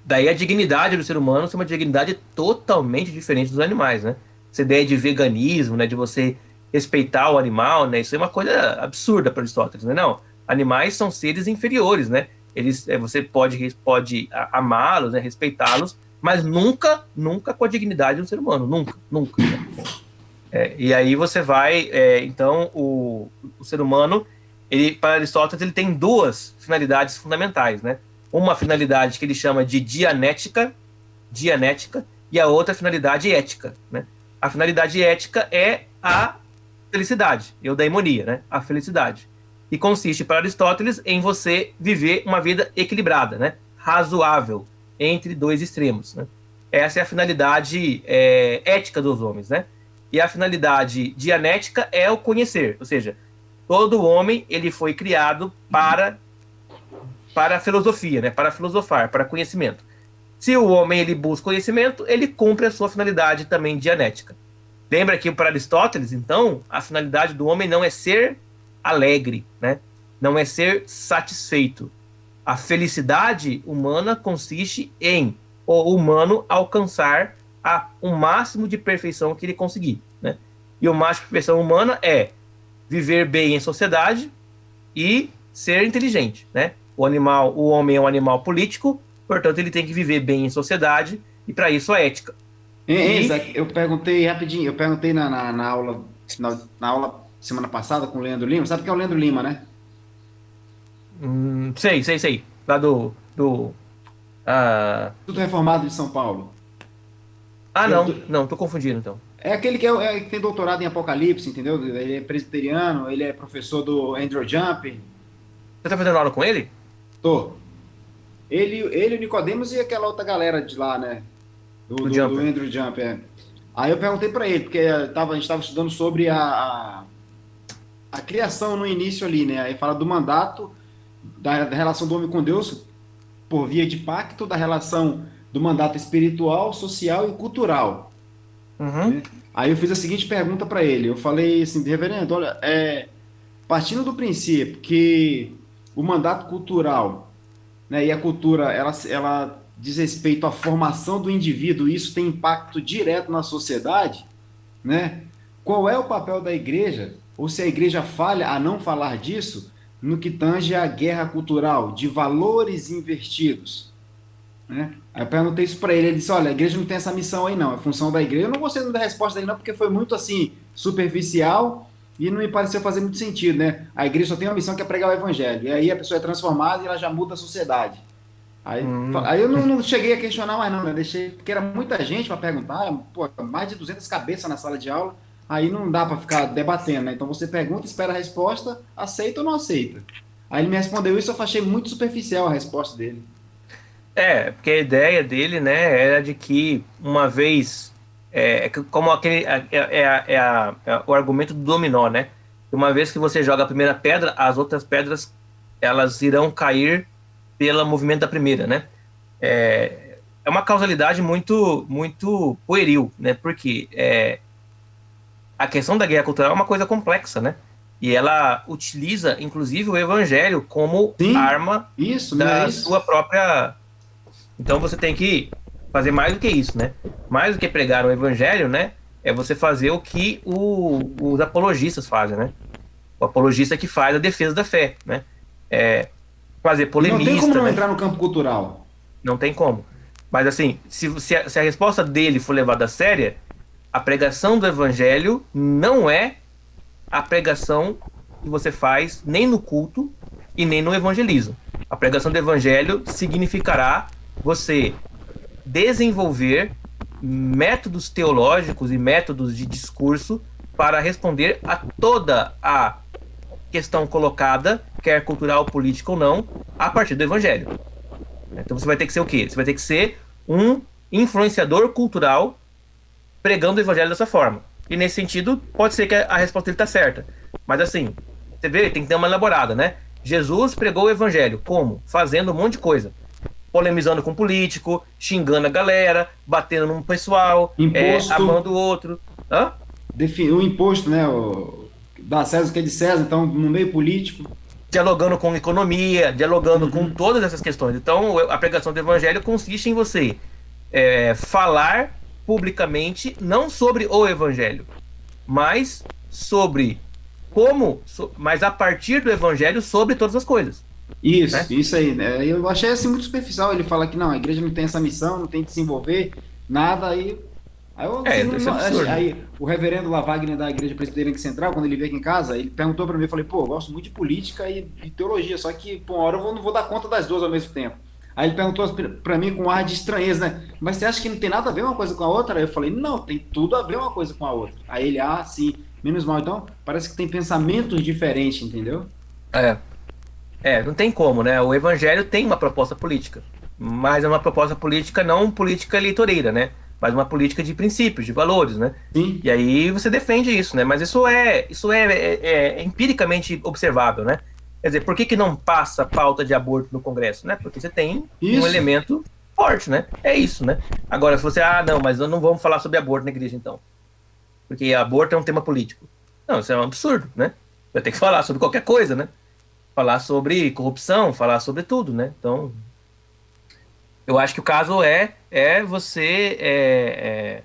Daí a dignidade do ser humano é uma dignidade totalmente diferente dos animais, né? Essa ideia de veganismo, né? De você respeitar o animal, né? Isso é uma coisa absurda para Aristóteles, né? Não, animais são seres inferiores, né? Você pode amá-los, né? Respeitá-los, mas nunca, nunca com a dignidade do ser humano, nunca, nunca. Né? E aí você vai, então, o ser humano, para Aristóteles, ele tem 2 finalidades fundamentais, né? Uma finalidade que ele chama de dianética, e a outra finalidade ética, né? A finalidade ética é a felicidade, eudaimonia, né? A felicidade. E consiste, para Aristóteles, em você viver uma vida equilibrada, né? Razoável, entre 2 extremos, né? Essa é a finalidade ética dos homens, né? E a finalidade dianética é o conhecer, ou seja, todo homem ele foi criado para a filosofia, né? Para filosofar, para conhecimento. Se o homem ele busca conhecimento, ele cumpre a sua finalidade também dianética. Lembra que para Aristóteles, então, a finalidade do homem não é ser alegre, né? Não é ser satisfeito. A felicidade humana consiste em o humano alcançar o máximo de perfeição que ele conseguir, né? E o máximo de perfeição humana é viver bem em sociedade e ser inteligente, né? O homem é um animal político, portanto ele tem que viver bem em sociedade e para isso a ética. Isaac, eu perguntei rapidinho, na aula, na aula semana passada com o Leandro Lima, sabe quem é o Leandro Lima, né? Sei. Lá do Tudo Reformado de São Paulo. não, tô confundindo então. É aquele que tem doutorado em Apocalipse, entendeu? Ele é presbiteriano, ele é professor do Andrew Jump. Você tá fazendo aula com ele? Tô. Ele, o Nicodemus e aquela outra galera de lá, né? Do Jumper. Andrew Jump, Aí eu perguntei para ele, porque a gente estava estudando sobre a criação no início ali, né? Aí fala do mandato, da relação do homem com Deus por via de pacto, da relação do mandato espiritual, social e cultural, Uhum, né? Aí eu fiz a seguinte pergunta para ele. Eu falei assim, reverendo, olha, partindo do princípio que o mandato cultural, né, e a cultura, ela diz respeito à formação do indivíduo, e isso tem impacto direto na sociedade, né? Qual é o papel da igreja, ou se a igreja falha a não falar disso, no que tange à guerra cultural, de valores invertidos, né? Aí eu perguntei isso para ele, ele disse, olha, a igreja não tem essa missão aí não, é função da igreja. Eu não gostei da resposta dele não, porque foi muito assim, superficial, e não me pareceu fazer muito sentido, né? A igreja só tem uma missão que é pregar o evangelho, e aí a pessoa é transformada e ela já muda a sociedade. uhum. Aí eu não cheguei a questionar mais não, né? Deixei, porque era muita gente para perguntar, pô, mais de 200 cabeças na sala de aula, aí não dá para ficar debatendo, né? Então você pergunta, espera a resposta, aceita ou não aceita. Aí ele me respondeu isso, eu achei muito superficial a resposta dele. Porque a ideia dele, né, era de que uma vez, como aquele, o argumento do dominó, né? Uma vez que você joga a primeira pedra, as outras pedras elas irão cair pelo movimento da primeira, né? É uma causalidade muito pueril, né? Porque a questão da guerra cultural é uma coisa complexa, né? E ela utiliza, inclusive, o evangelho como Sim, arma isso, não é da isso? sua própria. Então você tem que fazer mais do que isso, né? Mais do que pregar o evangelho, né? É você fazer o que os apologistas fazem, né? O apologista que faz a defesa da fé, né? É fazer E não tem como polemista, não né? entrar no campo cultural. Não tem como. Mas assim, se a resposta dele for levada a séria, a pregação do evangelho não é a pregação que você faz nem no culto e nem no evangelismo. A pregação do evangelho significará você desenvolver métodos teológicos e métodos de discurso para responder a toda a questão colocada, quer cultural, política ou não, a partir do evangelho. Então você vai ter que ser o quê? Você vai ter que ser um influenciador cultural pregando o evangelho dessa forma. E nesse sentido, pode ser que a resposta dele está certa. Mas assim, você vê, tem que ter uma elaborada, né? Jesus pregou o evangelho. Como? Fazendo um monte de coisa. Polemizando com político, xingando a galera, batendo num pessoal, Imposto, amando o outro. Hã? o imposto, né? Da César o que é de César, então, no meio político. Dialogando com economia, dialogando com Uhum. todas essas questões. Então, a pregação do evangelho consiste em você falar publicamente não sobre o evangelho, mas sobre mas a partir do evangelho sobre todas as coisas, né? Isso aí, né? Eu achei assim muito superficial. Ele fala que não, a igreja não tem essa missão, não tem que desenvolver nada. Aí eu assim, Isso é absurdo. aí o reverendo lá, Wagner da Igreja Presbiteriana Central, quando ele veio aqui em casa, ele perguntou para mim, eu falei, pô, eu gosto muito de política e teologia, só que, pô, uma hora não vou dar conta das duas ao mesmo tempo. Aí ele perguntou para mim com um ar de estranheza, né? Mas você acha que não tem nada a ver uma coisa com a outra? Aí eu falei, não, tem tudo a ver uma coisa com a outra. Aí ele, sim, menos mal. Então, parece que tem pensamentos diferentes, entendeu? É, não tem como, né? O evangelho tem uma proposta política, mas é uma proposta política não política eleitoreira, né? Mas uma política de princípios, de valores, né? E Sim, aí você defende isso, né? Mas isso é empiricamente observável, né? Quer dizer, por que que não passa pauta de aborto no Congresso, né? Porque você tem um isso. elemento forte, né? É isso, né? Agora, se você, não, mas não vamos falar sobre aborto na igreja, então. Porque aborto é um tema político. Não, isso é um absurdo, né? Vai ter que falar sobre qualquer coisa, né? Falar sobre corrupção, falar sobre tudo, né? Então, eu acho que o caso é você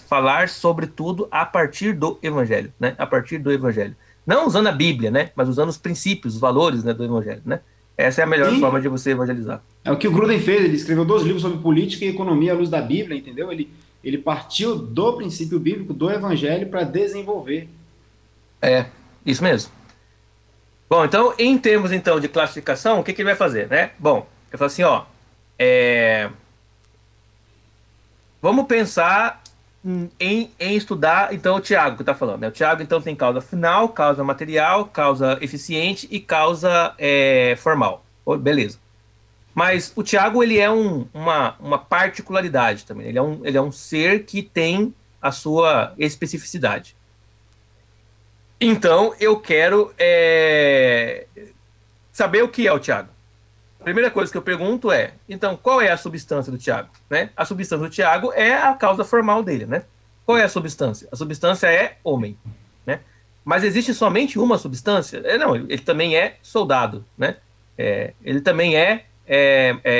falar sobre tudo a partir do evangelho, né? A partir do evangelho. Não usando a Bíblia, né? Mas usando os princípios, os valores, né, do evangelho, né? Essa é a melhor forma Sim, de você evangelizar. é o que o Gruden fez, ele escreveu 2 livros sobre política e economia à luz da Bíblia, entendeu? Ele partiu do princípio bíblico, do evangelho, para desenvolver. É, isso mesmo. Bom, então, em termos então de classificação, o que que ele vai fazer, né? Bom, eu falo assim, ó, é, vamos pensar em estudar, então, o Tiago que está falando, né? O Tiago, então, tem causa final, causa material, causa eficiente e causa formal. Beleza. Mas o Tiago, ele é uma particularidade também. Ele é um ser que tem a sua especificidade. Então, eu quero saber o que é o Tiago. A primeira coisa que eu pergunto é, então, qual é a substância do Tiago? Né? A substância do Tiago é a causa formal dele, né? Qual é a substância? A substância é homem, né? Mas existe somente uma substância? Não, ele também é soldado, né? Ele também é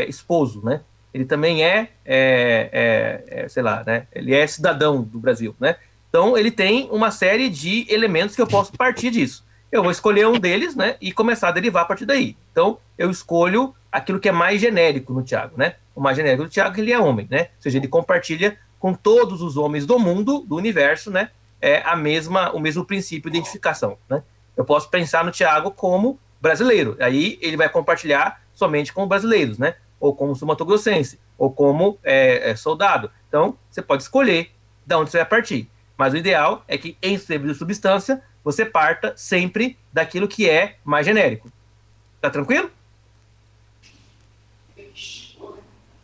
esposo, né? Ele também sei lá, né? Ele é cidadão do Brasil, né? Então, ele tem uma série de elementos que eu posso partir disso. Eu vou escolher um deles, né? E começar a derivar a partir daí. Então, eu escolho aquilo que é mais genérico no Tiago, né? O mais genérico do Tiago, ele é homem, né? Ou seja, ele compartilha com todos os homens do mundo, do universo, né? O mesmo princípio de identificação, né? Eu posso pensar no Tiago como brasileiro. Aí ele vai compartilhar somente com brasileiros, né? Ou como sul-mato-grossense, ou como soldado. Então, você pode escolher de onde você vai partir. Mas o ideal é que, em termos de substância, você parta sempre daquilo que é mais genérico. Tá tranquilo?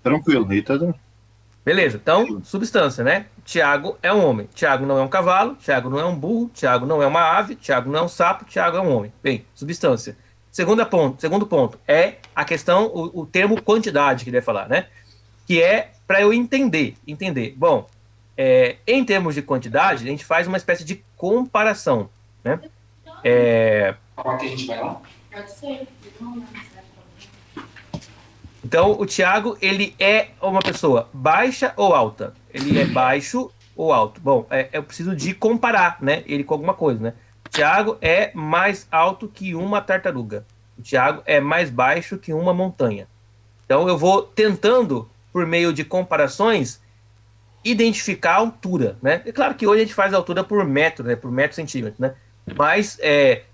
Tranquilo, aí tá. Beleza, então, substância, né? Tiago é um homem. Tiago não é um cavalo, Tiago não é um burro, Tiago não é uma ave, Tiago não é um sapo, Tiago é um homem. Bem, substância. Segundo ponto é a questão, o termo quantidade que ele vai falar, né? Que é para eu entender. Bom, em termos de quantidade, a gente faz uma espécie de comparação, né? Agora que a gente vai lá? Pode ser. Então, o Tiago, ele é uma pessoa baixa ou alta? Ele é baixo ou alto? Bom, eu preciso de comparar, né, ele com alguma coisa, né? O Tiago é mais alto que uma tartaruga. O Tiago é mais baixo que uma montanha. Então, eu vou tentando, por meio de comparações, identificar a altura, né? É claro que hoje a gente faz a altura por metro, né? Por metro centímetro, né? Mas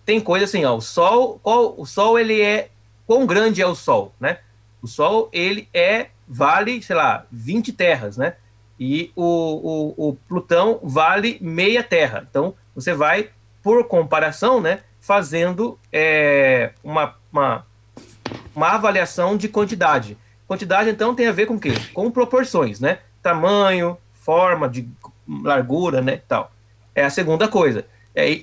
tem coisa assim, ó, o Sol, ele é... Quão grande é o Sol, né? O Sol, ele vale, sei lá, 20 terras, né? E o Plutão vale meia terra. Então, você vai, por comparação, né, fazendo uma avaliação de quantidade. Quantidade, então, tem a ver com o quê? Com proporções, né? Tamanho, forma, de largura, né, tal. É a segunda coisa.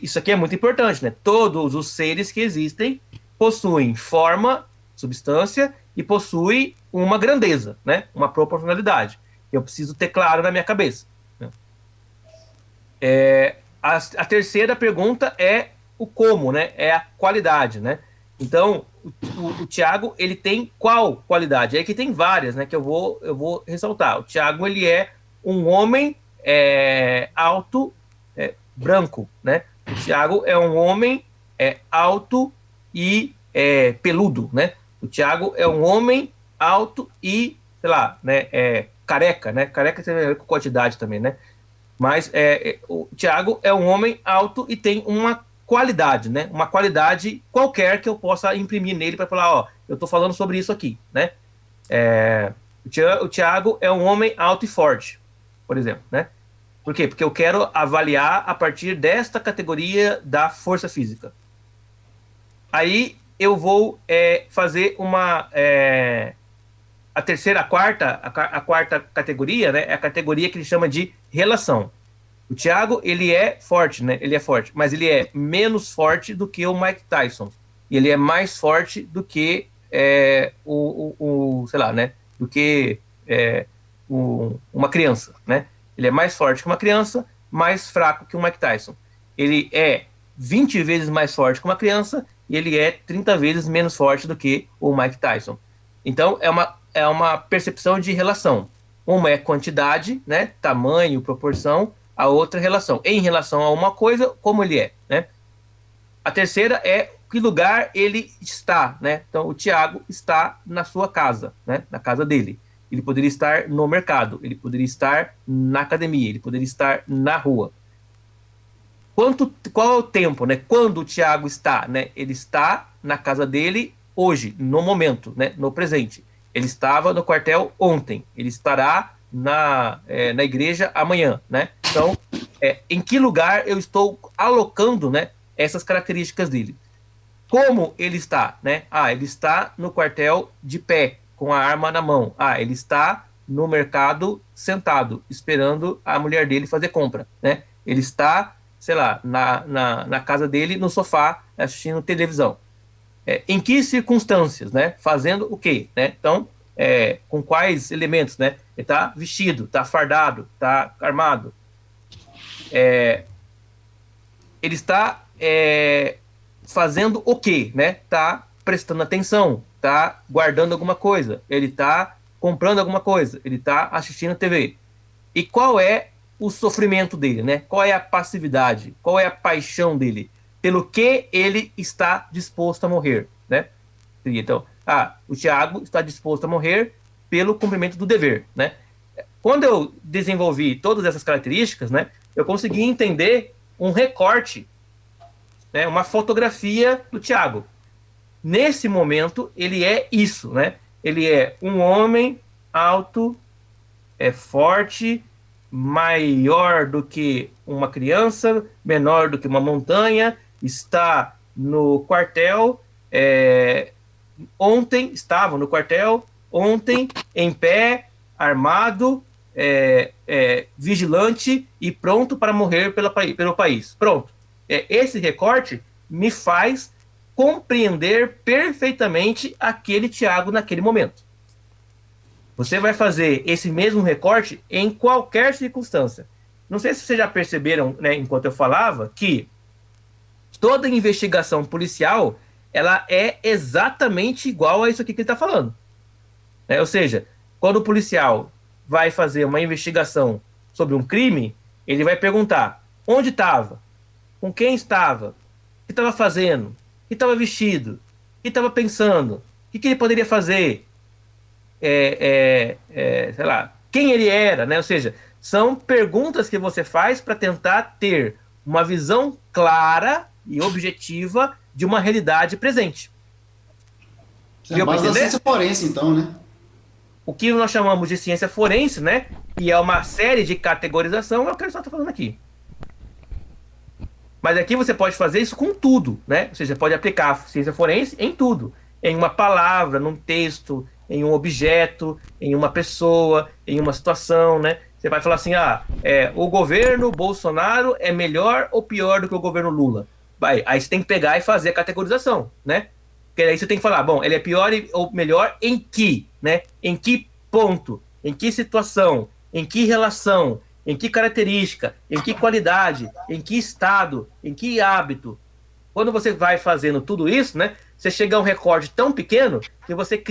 Isso aqui é muito importante, né? Todos os seres que existem possuem forma, substância, e possui uma grandeza, né? Uma proporcionalidade. Eu preciso ter claro na minha cabeça. Né? A terceira pergunta é o como, né? É a qualidade, né? Então, o Tiago, ele tem qual qualidade? Aí que tem várias, né? Que eu vou ressaltar. O Tiago, ele é um homem alto, branco, né? O Tiago é um homem alto e peludo, né? O Tiago é um homem alto e, sei lá, né, careca, né? Careca tem a ver com quantidade também, né? Mas o Tiago é um homem alto e tem uma qualidade, né? Uma qualidade qualquer que eu possa imprimir nele para falar, ó, eu estou falando sobre isso aqui, né? O Tiago é um homem alto e forte, por exemplo, né? Por quê? Porque eu quero avaliar a partir desta categoria da força física. Aí eu vou fazer a quarta categoria, né? É a categoria que ele chama de relação. O Tiago, ele é forte, né? Ele é forte, mas ele é menos forte do que o Mike Tyson. E ele é mais forte do que sei lá, né? Do que uma criança, né? Ele é mais forte que uma criança, mais fraco que o Mike Tyson. Ele é 20 vezes mais forte que uma criança e ele é 30 vezes menos forte do que o Mike Tyson. Então, é uma percepção de relação. Uma é quantidade, né? Tamanho, proporção. A outra é relação. Em relação a uma coisa, como ele é, né? A terceira é que lugar ele está, né? Então, o Tiago está na sua casa, né? Na casa dele. Ele poderia estar no mercado, ele poderia estar na academia, ele poderia estar na rua. Qual é o tempo, né? Quando o Tiago está, né? Ele está na casa dele hoje, no momento, né? No presente. Ele estava no quartel ontem, ele estará na igreja amanhã, né? Então, em que lugar eu estou alocando, né, essas características dele? Como ele está, né? Ele está no quartel de pé, com a arma na mão. Ele está no mercado sentado, esperando a mulher dele fazer compra, né? Ele está, sei lá, na casa dele, no sofá, assistindo televisão. Em que circunstâncias, né? Fazendo o quê, né? Então, com quais elementos, né? Ele está vestido, está fardado, está armado. Ele está fazendo o quê, né? Está prestando atenção, está guardando alguma coisa, ele está comprando alguma coisa, ele está assistindo TV. E qual é o sofrimento dele, né? Qual é a passividade? Qual é a paixão dele? Pelo que ele está disposto a morrer, né? Então, o Tiago está disposto a morrer pelo cumprimento do dever, né? Quando eu desenvolvi todas essas características, né, eu consegui entender um recorte, né, uma fotografia do Tiago. Nesse momento, ele é isso, né? Ele é um homem alto, forte, maior do que uma criança, menor do que uma montanha, está no quartel, estava no quartel, ontem, em pé, armado, vigilante e pronto para morrer pelo país. Pronto. Esse recorte me faz compreender perfeitamente aquele Tiago naquele momento. Você vai fazer esse mesmo recorte em qualquer circunstância. Não sei se vocês já perceberam, né, enquanto eu falava, que toda investigação policial ela é exatamente igual a isso aqui que ele está falando. Ou seja, quando o policial vai fazer uma investigação sobre um crime, ele vai perguntar onde estava, com quem estava, o que estava fazendo, o que estava vestido, o que estava pensando, o que ele poderia fazer, sei lá, quem ele era, né? Ou seja, são perguntas que você faz para tentar ter uma visão clara e objetiva de uma realidade presente. É a base da ciência forense, então, né? O que nós chamamos de ciência forense, né? E é uma série de categorização, é o que ele só está falando aqui. Mas aqui você pode fazer isso com tudo, né? Ou seja, você pode aplicar a ciência forense em tudo. Em uma palavra, num texto, em um objeto, em uma pessoa, em uma situação, né? Você vai falar assim, o governo Bolsonaro é melhor ou pior do que o governo Lula? Aí você tem que pegar e fazer a categorização, né? Porque aí você tem que falar, bom, ele é pior ou melhor em que, né? Em que ponto, em que situação, em que relação, em que característica, em que qualidade, em que estado, em que hábito. Quando você vai fazendo tudo isso, né? Você chega a um recorte tão pequeno que você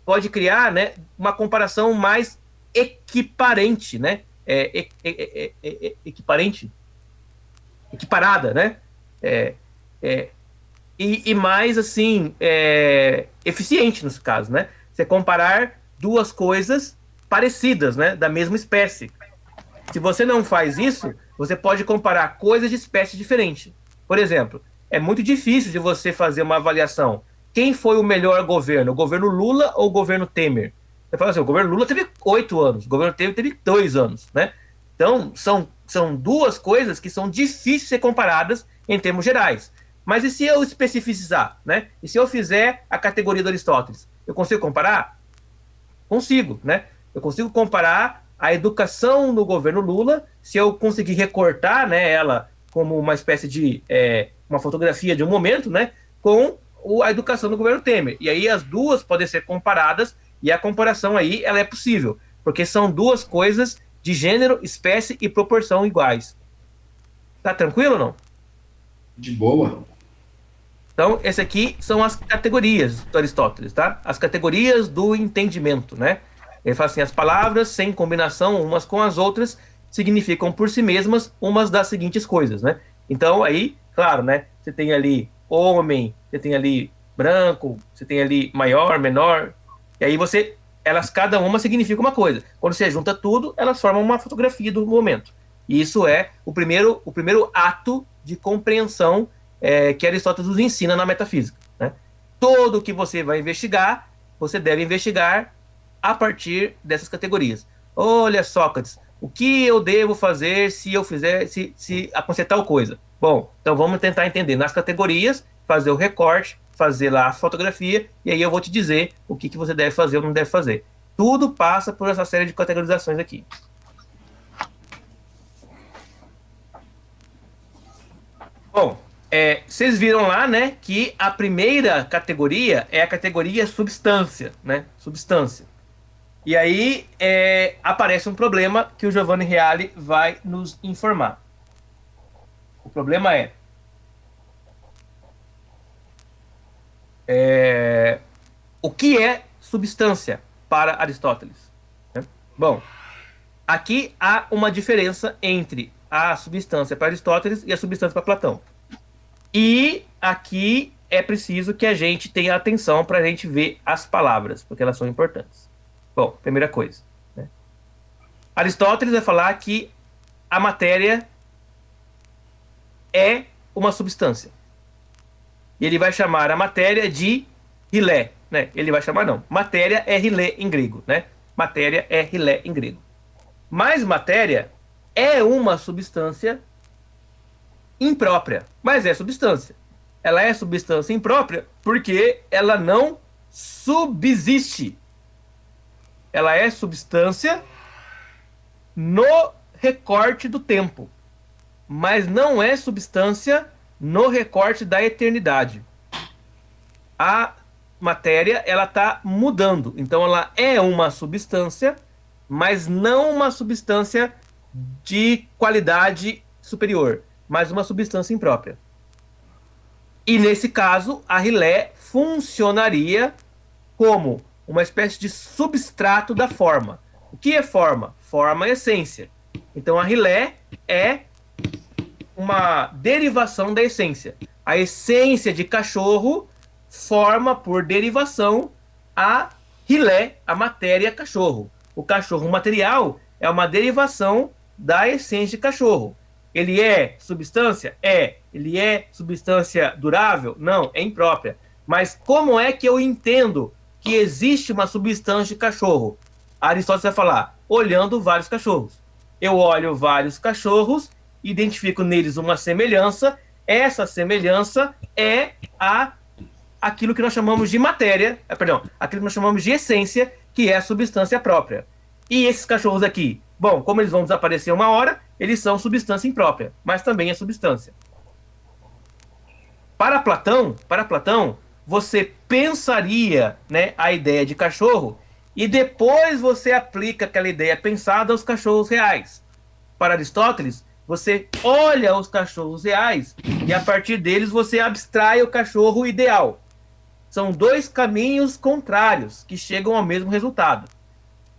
pode criar, né, uma comparação mais equiparente, né? Equiparada, né? E mais, assim, eficiente nesse caso, né? Você comparar duas coisas parecidas, né? Da mesma espécie. Se você não faz isso, você pode comparar coisas de espécies diferentes. Por exemplo, é muito difícil de você fazer uma avaliação. Quem foi o melhor governo? O governo Lula ou o governo Temer? Você fala assim, o governo Lula teve 8 anos, o governo Temer teve 2 anos, né? Então, são duas coisas que são difíceis de ser comparadas em termos gerais. Mas e se eu especificar, né? E se eu fizer a categoria do Aristóteles? Eu consigo comparar? Consigo, né? Eu consigo comparar a educação no governo Lula, se eu conseguir recortar, né, ela como uma espécie de uma fotografia de um momento, né, com a educação no governo Temer. E aí as duas podem ser comparadas e a comparação aí ela é possível, porque são duas coisas de gênero, espécie e proporção iguais. Tá tranquilo ou não? De boa. Então, esse aqui são as categorias do Aristóteles, tá? As categorias do entendimento, né? Ele fala assim, as palavras sem combinação umas com as outras significam por si mesmas umas das seguintes coisas, né? Então, aí, claro, né? Você tem ali homem, você tem ali branco, você tem ali maior, menor, e aí elas cada uma significa uma coisa. Quando você junta tudo, elas formam uma fotografia do momento. E isso é o primeiro ato de compreensão que Aristóteles nos ensina na metafísica, né? Tudo que você vai investigar, você deve investigar a partir dessas categorias. Olha, Sócrates, o que eu devo fazer se eu fizer, se acontecer tal coisa? Bom, então vamos tentar entender nas categorias, fazer o recorte, fazer lá a fotografia, e aí eu vou te dizer o que você deve fazer ou não deve fazer. Tudo passa por essa série de categorizações aqui. Bom, vocês viram lá, né, que a primeira categoria é a categoria substância, né? Substância. E aí aparece um problema que o Giovanni Reale vai nos informar. O problema o que é substância para Aristóteles? Né? Bom, aqui há uma diferença entre a substância para Aristóteles e a substância para Platão. E aqui é preciso que a gente tenha atenção para a gente ver as palavras, porque elas são importantes. Bom, primeira coisa. Né? Aristóteles vai falar que a matéria é uma substância. E ele vai chamar a matéria de hilé. Né? Ele vai chamar, não. Matéria é hilé em grego. Né? Matéria é hilé em grego. Mas matéria é uma substância imprópria. Mas é substância. Ela é substância imprópria porque ela não subsiste. Ela é substância no recorte do tempo, mas não é substância no recorte da eternidade. A matéria, ela está mudando, então ela é uma substância, mas não uma substância de qualidade superior, mas uma substância imprópria. E nesse caso, a hilé funcionaria como uma espécie de substrato da forma. O que é forma? Forma é essência. Então a hilé é uma derivação da essência. A essência de cachorro forma por derivação a hilé, a matéria cachorro. O cachorro material é uma derivação da essência de cachorro. Ele é substância? É. Ele é substância durável? Não, é imprópria. Mas como é que eu entendo que existe uma substância de cachorro? Aristóteles vai falar, olhando vários cachorros. Eu olho vários cachorros, identifico neles uma semelhança, essa semelhança é aquilo que nós chamamos de matéria, aquilo que nós chamamos de essência, que é a substância própria. E esses cachorros aqui, bom, como eles vão desaparecer uma hora, eles são substância imprópria, mas também é substância. Para Platão, você pensaria, né, a ideia de cachorro e depois você aplica aquela ideia pensada aos cachorros reais. Para Aristóteles, você olha os cachorros reais e a partir deles você abstrai o cachorro ideal. São dois caminhos contrários que chegam ao mesmo resultado.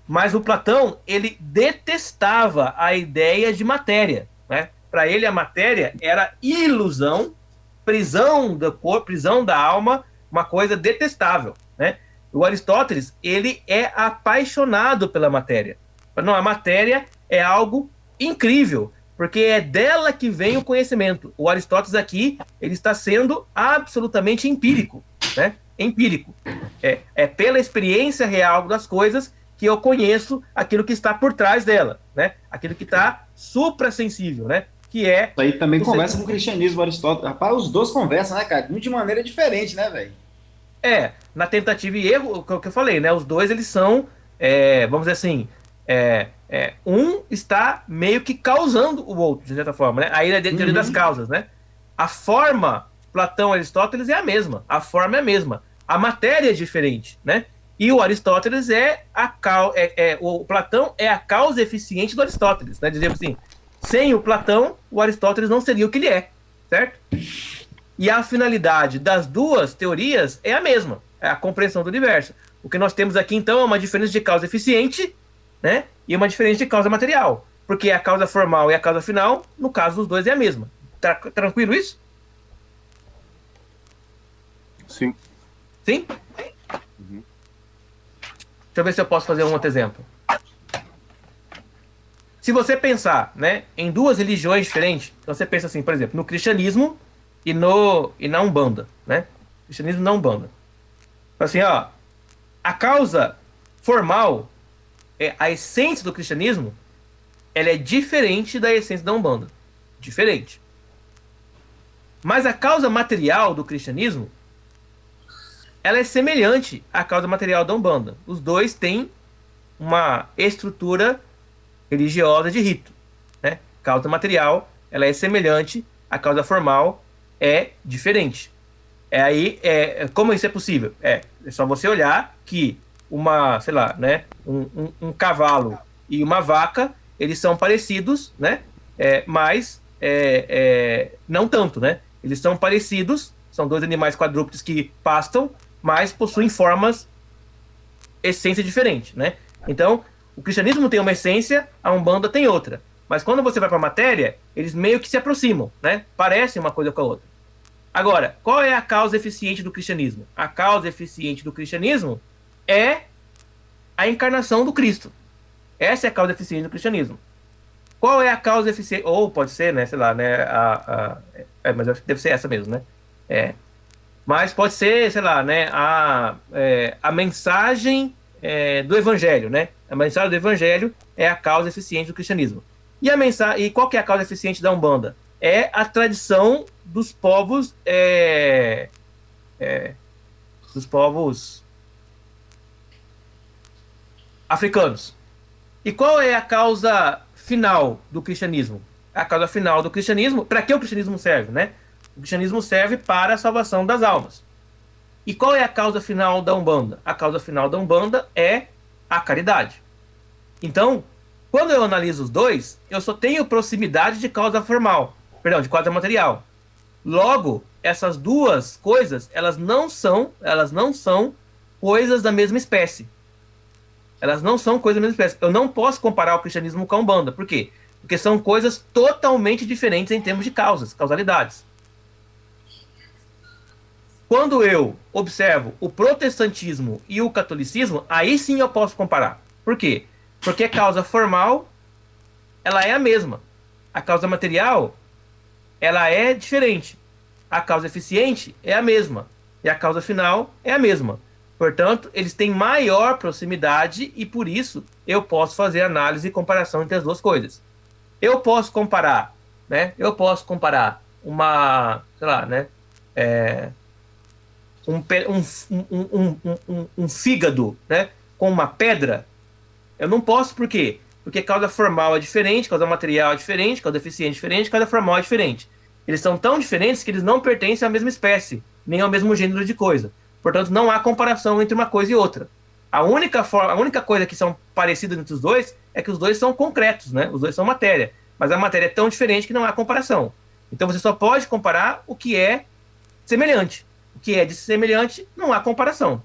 Mas o Platão, ele detestava a ideia de matéria. Né? Para ele, a matéria era ilusão, prisão do corpo, prisão da alma, uma coisa detestável. Né? O Aristóteles, ele é apaixonado pela matéria. Não, a matéria é algo incrível, porque é dela que vem o conhecimento. O Aristóteles aqui, ele está sendo absolutamente empírico. Né? Empírico. É pela experiência real das coisas que eu conheço aquilo que está por trás dela, né? Aquilo que está suprassensível, né? Que é... Isso aí também conversa com o cristianismo, Aristóteles. Rapaz, os dois conversam, né, cara? De maneira diferente, né, velho? Na tentativa e erro, o que eu falei, né? Os dois, eles são, vamos dizer assim, um está meio que causando o outro, de certa forma, né? Aí é teoria das causas, né? A forma, Platão e Aristóteles é a mesma, a forma é a mesma, a matéria é diferente, né? E o Aristóteles o Platão é a causa eficiente do Aristóteles, né? Dizemos assim, sem o Platão, o Aristóteles não seria o que ele é, certo? E a finalidade das duas teorias é a mesma, é a compreensão do universo. O que nós temos aqui, então, é uma diferença de causa eficiente, né? E uma diferença de causa material, porque a causa formal e a causa final, no caso dos dois, é a mesma. Tá tranquilo isso? Sim. Sim? Uhum. Deixa eu ver se eu posso fazer um outro exemplo. Se você pensar, né, em duas religiões diferentes, então você pensa assim, por exemplo, no cristianismo e na Umbanda, né? Cristianismo e na Umbanda. Assim, ó, a causa formal, a essência do cristianismo, ela é diferente da essência da Umbanda. Diferente. Mas a causa material do cristianismo, ela é semelhante à causa material da Umbanda. Os dois têm uma estrutura religiosa de rito, né? Causa material, ela é semelhante, a causa formal é diferente. Como isso é possível? É só você olhar que sei lá, né, um cavalo e uma vaca, eles são parecidos, né? Mas não tanto, né? Eles são parecidos, são dois animais quadrúpedes que pastam, mas possuem formas, essência diferente, né? Então, o cristianismo tem uma essência, a Umbanda tem outra. Mas quando você vai para a matéria, eles meio que se aproximam, né? Parecem uma coisa com a outra. Agora, qual é a causa eficiente do cristianismo? A causa eficiente do cristianismo é a encarnação do Cristo. Essa é a causa eficiente do cristianismo. Qual é a causa eficiente? Ou pode ser, né? Sei lá, né? Mas eu acho que deve ser essa mesmo, né? Mas pode ser, sei lá, né? A mensagem do Evangelho, né? A mensagem do Evangelho é a causa eficiente do cristianismo. E qual que é a causa eficiente da Umbanda? É a tradição dos povos africanos. E qual é a causa final do cristianismo? A causa final do cristianismo, para que o cristianismo serve, né? O cristianismo serve para a salvação das almas. E qual é a causa final da Umbanda? A causa final da Umbanda é a caridade. Então, quando eu analiso os dois, eu só tenho proximidade de causa formal, de causa material. Logo, essas duas coisas, elas não são coisas da mesma espécie. Elas não são coisas da mesma espécie. Eu não posso comparar o cristianismo com a Umbanda. Por quê? Porque são coisas totalmente diferentes em termos de causalidades. Quando eu observo o protestantismo e o catolicismo, aí sim eu posso comparar. Por quê? Porque a causa formal, ela é a mesma. A causa material, ela é diferente. A causa eficiente é a mesma. E a causa final é a mesma. Portanto, eles têm maior proximidade e, por isso, eu posso fazer análise e comparação entre as duas coisas. Eu posso comparar, né? Eu posso comparar um fígado, né, com uma pedra. Eu não posso, por quê? Porque causa formal é diferente, causa material é diferente, causa eficiente é diferente, causa formal é diferente. Eles são tão diferentes que eles não pertencem à mesma espécie, nem ao mesmo gênero de coisa. Portanto, não há comparação entre uma coisa e outra. A única coisa que são parecidas entre os dois é que os dois são concretos, né? Os dois são matéria. Mas a matéria é tão diferente que não há comparação. Então você só pode comparar o que é semelhante. O que é de semelhante, não há comparação.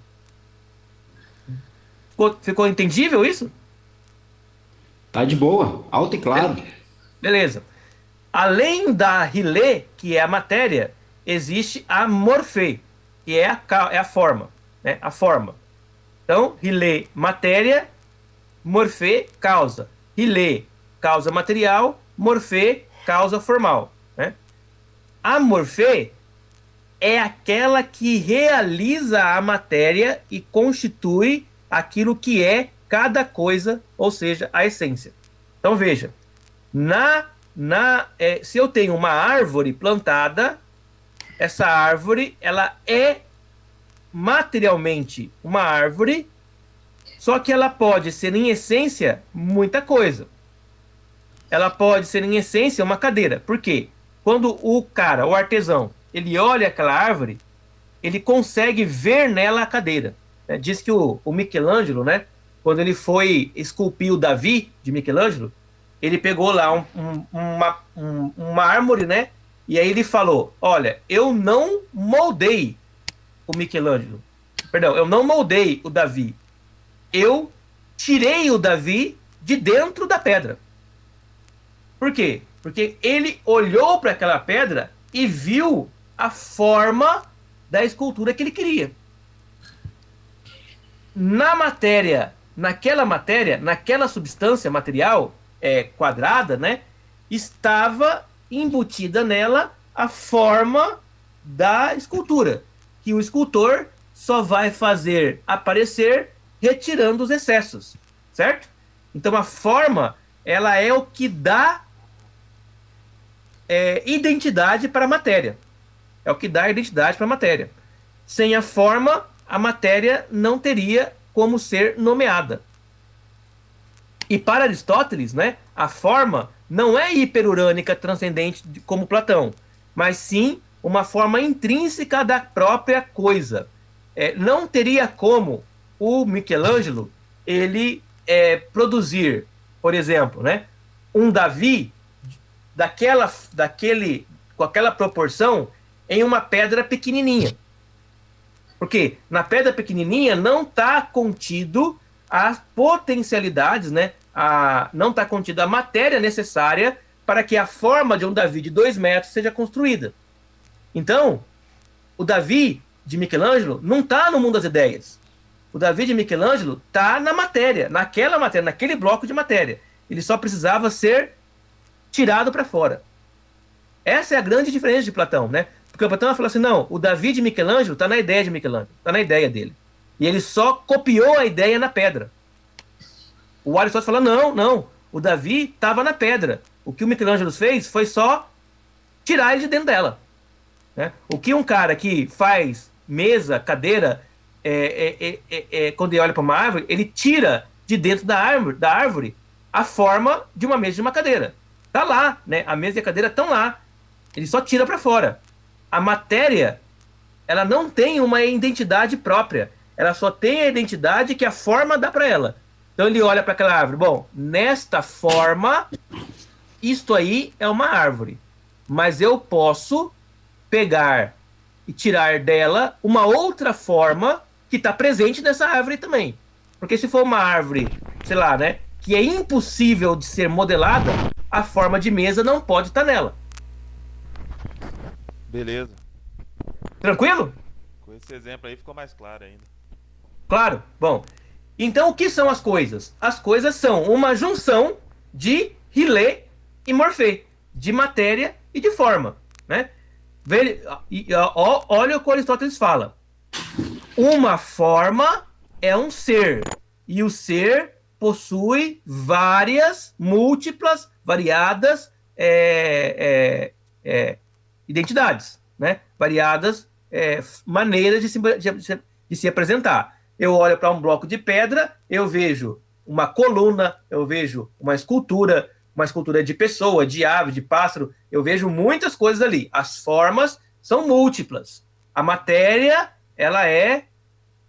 Ficou entendível isso? Tá de boa, alto e claro. Beleza. Além da rilê, que é a matéria, existe a morfê, que é a forma, né? A forma. Então, rilê, matéria, morfê, causa. Rilê, causa material, morfê, causa formal, né? A morfê é aquela que realiza a matéria e constitui aquilo que é cada coisa, ou seja, a essência. Então, veja, se eu tenho uma árvore plantada, essa árvore, ela é materialmente uma árvore, só que ela pode ser, em essência, muita coisa. Ela pode ser, em essência, uma cadeira. Por quê? Quando o artesão, ele olha aquela árvore, ele consegue ver nela a cadeira. Diz que o Michelangelo, né, quando ele foi esculpir o Davi, de Michelangelo, ele pegou lá uma árvore, né, e aí ele falou, olha, eu não moldei o Michelangelo. Perdão, eu não moldei o Davi. Eu tirei o Davi de dentro da pedra. Por quê? Porque ele olhou para aquela pedra e viu a forma da escultura que ele queria. Naquela substância material quadrada, né, estava embutida nela a forma da escultura, que o escultor só vai fazer aparecer retirando os excessos, certo? Então a forma, ela é o que dá identidade para a matéria. É o que dá identidade para a matéria. Sem a forma, a matéria não teria como ser nomeada. E para Aristóteles, né, a forma não é hiperurânica transcendente como Platão, mas sim uma forma intrínseca da própria coisa. Não teria como o Michelangelo ele produzir, por exemplo, né, um Davi com aquela proporção em uma pedra pequenininha. Porque na pedra pequenininha não está contido as potencialidades, né? Não está contida a matéria necessária para que a forma de um Davi de 2 metros seja construída. Então, o Davi de Michelangelo não está no mundo das ideias. O Davi de Michelangelo está na matéria, naquele bloco de matéria. Ele só precisava ser tirado para fora. Essa é a grande diferença de Platão, né? Porque o Platão falou assim, não, o Davi de Michelangelo está na ideia de Michelangelo, está na ideia dele. E ele só copiou a ideia na pedra. O Aristóteles fala, não, o Davi estava na pedra. O que o Michelangelo fez foi só tirar ele de dentro dela. Né? O que um cara que faz mesa, cadeira, quando ele olha para uma árvore, ele tira de dentro da árvore a forma de uma mesa e de uma cadeira. Tá lá, né? A mesa e a cadeira estão lá. Ele só tira para fora. A matéria, ela não tem uma identidade própria. Ela só tem a identidade que a forma dá para ela. Então ele olha para aquela árvore. Bom, nesta forma, isto aí é uma árvore. Mas eu posso pegar e tirar dela uma outra forma que está presente nessa árvore também. Porque se for uma árvore, sei lá, né, que é impossível de ser modelada, a forma de mesa não pode estar nela. Beleza. Tranquilo? Com esse exemplo aí ficou mais claro ainda. Claro. Bom, então o que são as coisas? As coisas são uma junção de R'lyeh e Morphée, de matéria e de forma, né? Olha o que Aristóteles fala. Uma forma é um ser, e o ser possui várias, múltiplas, variadas identidades, né? Variadas maneiras de se apresentar. Eu olho para um bloco de pedra, eu vejo uma coluna, eu vejo uma escultura de pessoa, de ave, de pássaro, eu vejo muitas coisas ali. As formas são múltiplas. A matéria, ela é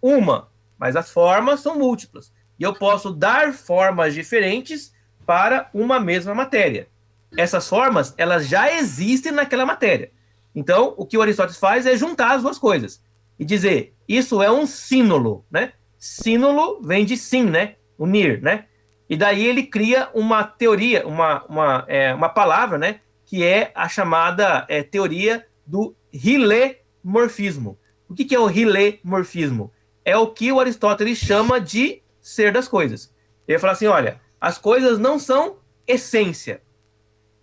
uma, mas as formas são múltiplas. E eu posso dar formas diferentes para uma mesma matéria. Essas formas, elas já existem naquela matéria. Então, o que o Aristóteles faz é juntar as duas coisas e dizer, isso é um sínolo, né? Sínolo vem de sim, né? Unir, né? E daí ele cria uma teoria, uma palavra, né? Que é a chamada teoria do rilemorfismo. O que é o rilemorfismo? É o que o Aristóteles chama de ser das coisas. Ele fala assim, olha, as coisas não são essência.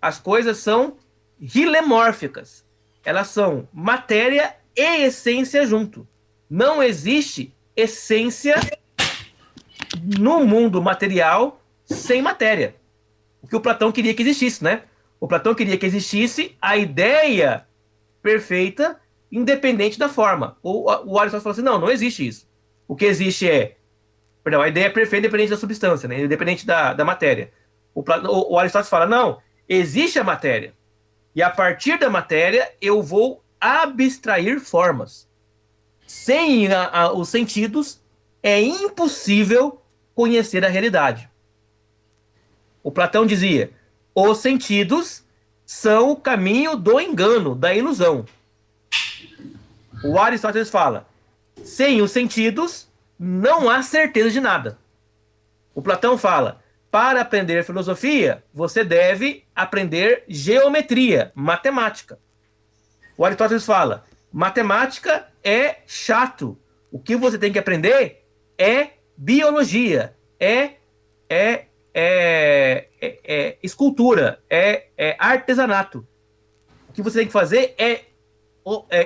As coisas são rilemórficas. Elas são matéria e essência junto. Não existe essência no mundo material sem matéria. O que o Platão queria que existisse, né? O Platão queria que existisse a ideia perfeita, independente da forma. O Aristóteles falou assim, não existe isso. O que existe a ideia perfeita independente da substância, né? Independente da matéria. O Aristóteles fala, não, existe a matéria. E a partir da matéria, eu vou abstrair formas. Sem os sentidos, é impossível conhecer a realidade. O Platão dizia, os sentidos são o caminho do engano, da ilusão. O Aristóteles fala, sem os sentidos, não há certeza de nada. O Platão fala, para aprender filosofia, você deve aprender geometria, matemática. O Aristóteles fala, matemática é chato. O que você tem que aprender é biologia, escultura, artesanato. O que você tem que fazer é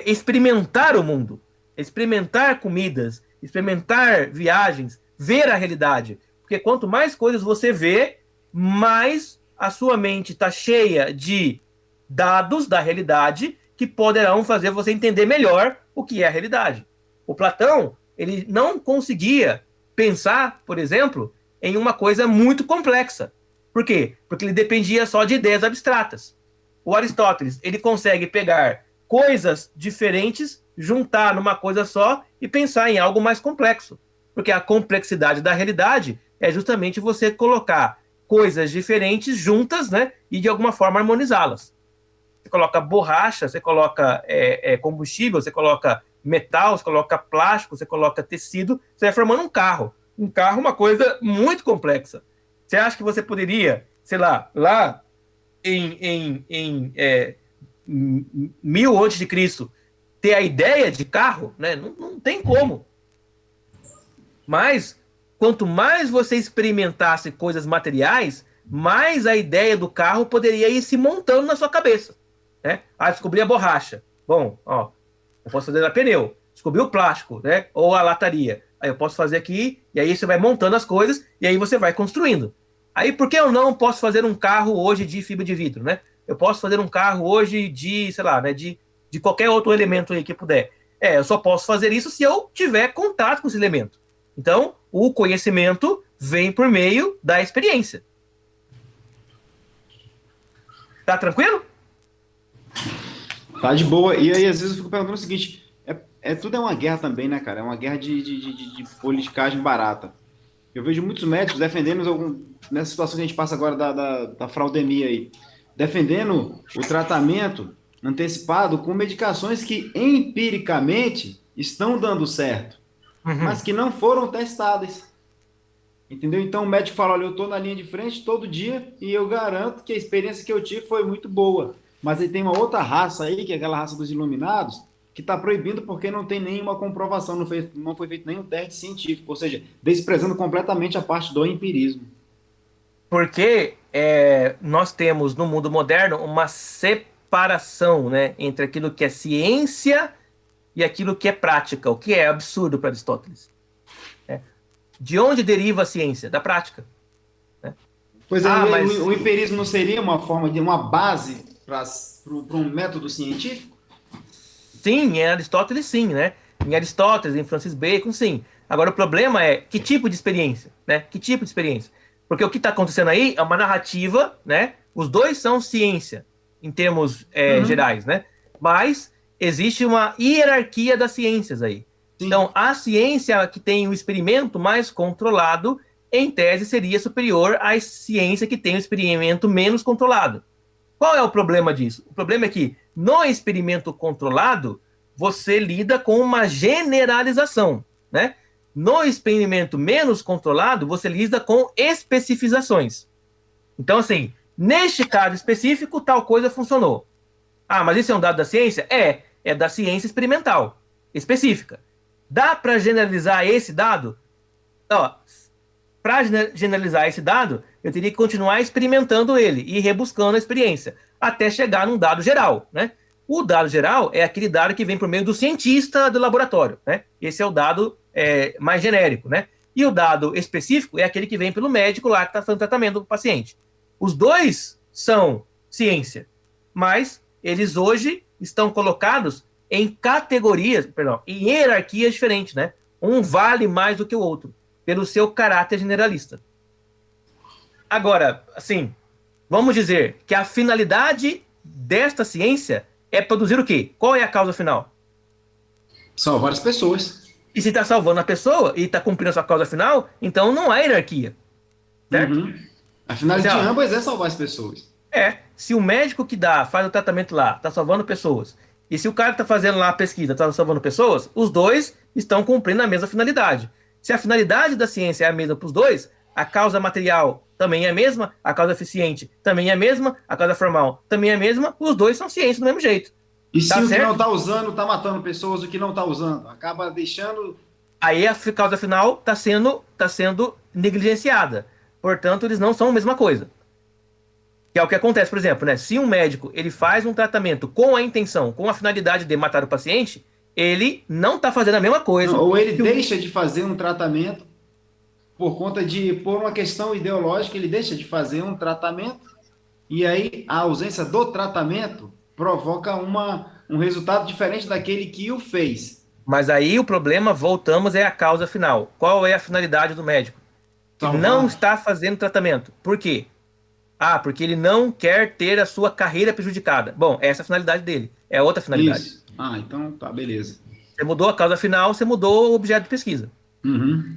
experimentar o mundo, experimentar comidas, experimentar viagens, ver a realidade. Porque quanto mais coisas você vê, mais a sua mente está cheia de dados da realidade que poderão fazer você entender melhor o que é a realidade. O Platão, ele não conseguia pensar, por exemplo, em uma coisa muito complexa. Por quê? Porque ele dependia só de ideias abstratas. O Aristóteles, ele consegue pegar coisas diferentes, juntar numa coisa só e pensar em algo mais complexo. Porque a complexidade da realidade é justamente você colocar coisas diferentes juntas, né, e de alguma forma harmonizá-las. Você coloca borracha, você coloca combustível, você coloca metal, você coloca plástico, você coloca tecido, você vai formando um carro. Um carro é uma coisa muito complexa. Você acha que você poderia, sei lá em 1000 antes de Cristo, ter a ideia de carro, né? Não tem como. Mas, quanto mais você experimentasse coisas materiais, mais a ideia do carro poderia ir se montando na sua cabeça. Né? Descobri a borracha. Bom, eu posso fazer a pneu. Descobri o plástico, né? Ou a lataria. Aí eu posso fazer aqui, e aí você vai montando as coisas, e aí você vai construindo. Aí, por que eu não posso fazer um carro hoje de fibra de vidro, né? Eu posso fazer um carro hoje de, sei lá, né? De qualquer outro elemento aí que puder. Eu só posso fazer isso se eu tiver contato com esse elemento. Então, o conhecimento vem por meio da experiência. Tá tranquilo? Tá de boa. E aí, às vezes, eu fico perguntando o seguinte: tudo é uma guerra também, né, cara? É uma guerra de politicagem barata. Eu vejo muitos médicos defendendo, nessa situação que a gente passa agora da fraudemia aí, defendendo o tratamento antecipado com medicações que empiricamente estão dando certo, mas que não foram testadas. Entendeu? Então o médico fala: olha, eu estou na linha de frente todo dia e eu garanto que a experiência que eu tive foi muito boa. Mas aí tem uma outra raça aí, que é aquela raça dos iluminados, que está proibindo porque não tem nenhuma comprovação, não foi feito nenhum teste científico, ou seja, desprezando completamente a parte do empirismo. Porque nós temos no mundo moderno uma separação, né, entre aquilo que é ciência e aquilo que é prática, o que é absurdo para Aristóteles. De onde deriva a ciência? Da prática. Né? Pois é, mas o empirismo não seria uma forma de uma base para um método científico? Sim, em Aristóteles sim, né? Em Aristóteles, em Francis Bacon, sim. Agora o problema é que tipo de experiência, né? Que tipo de experiência? Porque o que está acontecendo aí é uma narrativa, né? Os dois são ciência, em termos gerais, né? Mas existe uma hierarquia das ciências aí. Sim. Então, a ciência que tem o experimento mais controlado, em tese, seria superior à ciência que tem o experimento menos controlado. Qual é o problema disso? O problema é que, no experimento controlado, você lida com uma generalização, né? No experimento menos controlado, você lida com especificações. Então, assim, neste caso específico, tal coisa funcionou. Mas isso é um dado da ciência? É da ciência experimental, específica. Dá para generalizar esse dado? Para generalizar esse dado, eu teria que continuar experimentando ele e rebuscando a experiência, até chegar num dado geral, né? O dado geral é aquele dado que vem por meio do cientista do laboratório, né? Esse é o dado mais genérico, né? E o dado específico é aquele que vem pelo médico lá que está fazendo tratamento do paciente. Os dois são ciência, mas eles hoje estão colocados em categorias, em hierarquias diferentes, né? Um vale mais do que o outro, pelo seu caráter generalista. Agora, assim, vamos dizer que a finalidade desta ciência é produzir o quê? Qual é a causa final? Salvar as pessoas. E se está salvando a pessoa e está cumprindo a sua causa final, então não há hierarquia. Certo? A finalidade de ambas é salvar as pessoas. Se o médico que faz o tratamento lá, está salvando pessoas, e se o cara que está fazendo lá a pesquisa está salvando pessoas, os dois estão cumprindo a mesma finalidade. Se a finalidade da ciência é a mesma para os dois, a causa material também é a mesma, a causa eficiente também é a mesma, a causa formal também é a mesma, os dois são ciência do mesmo jeito. E se o que não está usando está matando pessoas, o que não está usando acaba deixando... Aí a causa final está sendo negligenciada. Portanto, eles não são a mesma coisa. Que é o que acontece, por exemplo, né? Se um médico ele faz um tratamento com a intenção, com a finalidade de matar o paciente, ele não está fazendo a mesma coisa. Ou ele deixa de fazer um tratamento por uma questão ideológica, ele deixa de fazer um tratamento e aí a ausência do tratamento provoca um resultado diferente daquele que o fez. Mas aí o problema, voltamos, é a causa final. Qual é a finalidade do médico? Salvar. não está fazendo tratamento. Por quê? Ah, porque ele não quer ter a sua carreira prejudicada. Bom, essa é a finalidade dele. É outra finalidade. Isso. Ah, então tá, beleza. Você mudou a causa final, você mudou o objeto de pesquisa. Uhum.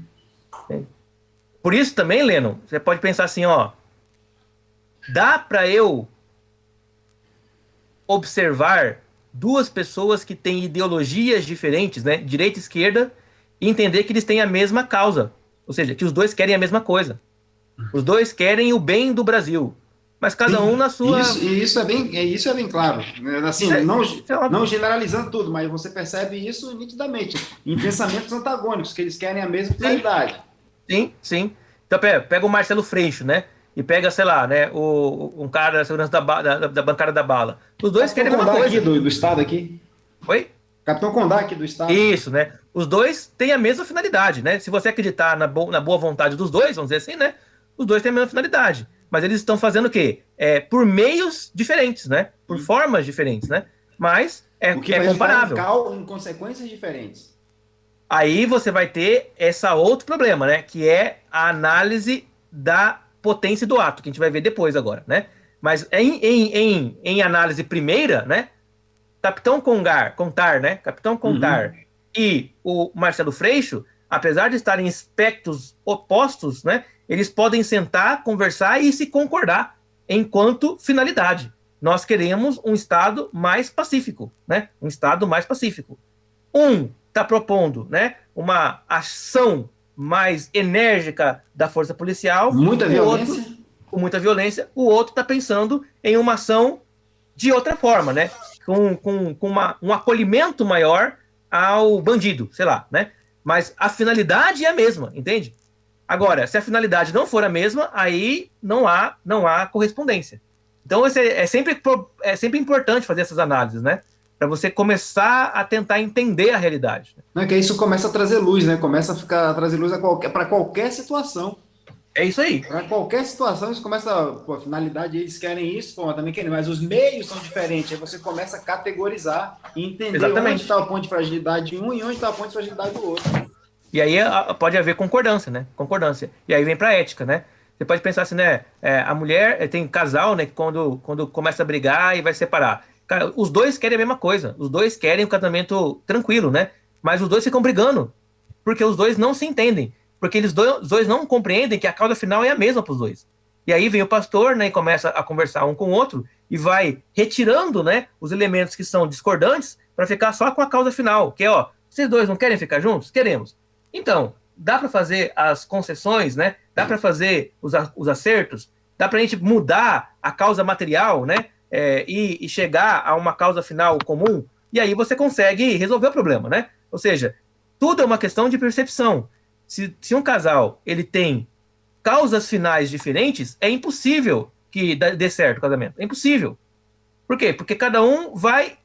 Por isso também, Lennon, você pode pensar assim, ó, dá para eu observar duas pessoas que têm ideologias diferentes, né, direita e esquerda, e entender que eles têm a mesma causa, ou seja, que os dois querem a mesma coisa. Os dois querem o bem do Brasil, mas cada um na sua... Isso é bem claro. Assim, Isso é óbvio. não generalizando tudo, mas você percebe isso nitidamente. Em pensamentos antagônicos, que eles querem a mesma finalidade. Sim, sim. Então pega o Marcelo Freixo, né? E pega, sei lá, né? Um cara da segurança da bancada da bala. Os dois querem a mesma coisa. Aqui do estado aqui. Oi? Capitão Condá aqui do estado. Isso, né? Os dois têm a mesma finalidade, né? Se você acreditar na boa vontade dos dois, vamos dizer assim, né? Os dois têm a mesma finalidade. Mas eles estão fazendo o quê? Por meios diferentes, né? Por formas diferentes, né? Mas o que vai comparável. Em consequências diferentes. Aí você vai ter essa outro problema, né? Que é a análise da potência do ato, que a gente vai ver depois agora, né? Mas em análise primeira, né? Capitão Contar, né? Capitão Contar e o Marcelo Freixo, apesar de estarem em espectros opostos, né? Eles podem sentar, conversar e se concordar enquanto finalidade. Nós queremos um Estado mais pacífico, né? Um Estado mais pacífico. Um está propondo, né, uma ação mais enérgica da força policial. Muita violência. Outro, com muita violência. O outro está pensando em uma ação de outra forma, né? Com um acolhimento maior ao bandido, sei lá, né? Mas a finalidade é a mesma, entende? Agora, se a finalidade não for a mesma, aí não há correspondência. Então, é sempre importante fazer essas análises, né? Para você começar a tentar entender a realidade. Não é que isso começa a trazer luz, né? Começa a trazer luz para qualquer situação. É isso aí. Para qualquer situação, isso começa, a finalidade, eles querem isso, pô, também querem, mas os meios são diferentes. Aí você começa a categorizar e entender onde está o ponto de fragilidade de um e onde está o ponto de fragilidade do outro. E aí pode haver concordância, né? Concordância. E aí vem para a ética, né? Você pode pensar assim, né? A mulher tem casal, né? Que quando começa a brigar e vai separar. Cara, os dois querem a mesma coisa. Os dois querem um casamento tranquilo, né? Mas os dois ficam brigando. Porque os dois não se entendem. Porque os dois não compreendem que a causa final é a mesma para os dois. E aí vem o pastor, né? E começa a conversar um com o outro. E vai retirando, né? Os elementos que são discordantes para ficar só com a causa final. Que é, ó, vocês dois não querem ficar juntos? Queremos. Então, dá para fazer as concessões, né? Dá para fazer os acertos. Dá para a gente mudar a causa material, né? E chegar a uma causa final comum, e aí você consegue resolver o problema, né? Ou seja, tudo é uma questão de percepção. Se um casal ele tem causas finais diferentes, é impossível que dê certo o casamento. É impossível. Por quê? Porque cada um vai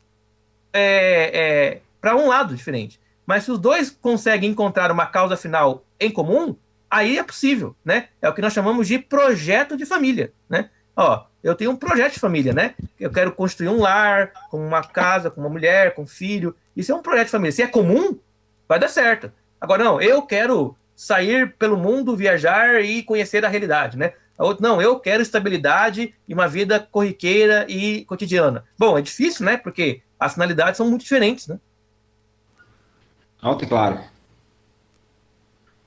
para um lado diferente. Mas se os dois conseguem encontrar uma causa final em comum, aí é possível, né? É o que nós chamamos de projeto de família, né? Ó, eu tenho um projeto de família, né? Eu quero construir um lar, com uma casa, com uma mulher, com um filho. Isso é um projeto de família. Se é comum, vai dar certo. Agora, não, eu quero sair pelo mundo, viajar e conhecer a realidade, né? A outra, não, eu quero estabilidade e uma vida corriqueira e cotidiana. Bom, é difícil, né? Porque as finalidades são muito diferentes, né? Alto e claro.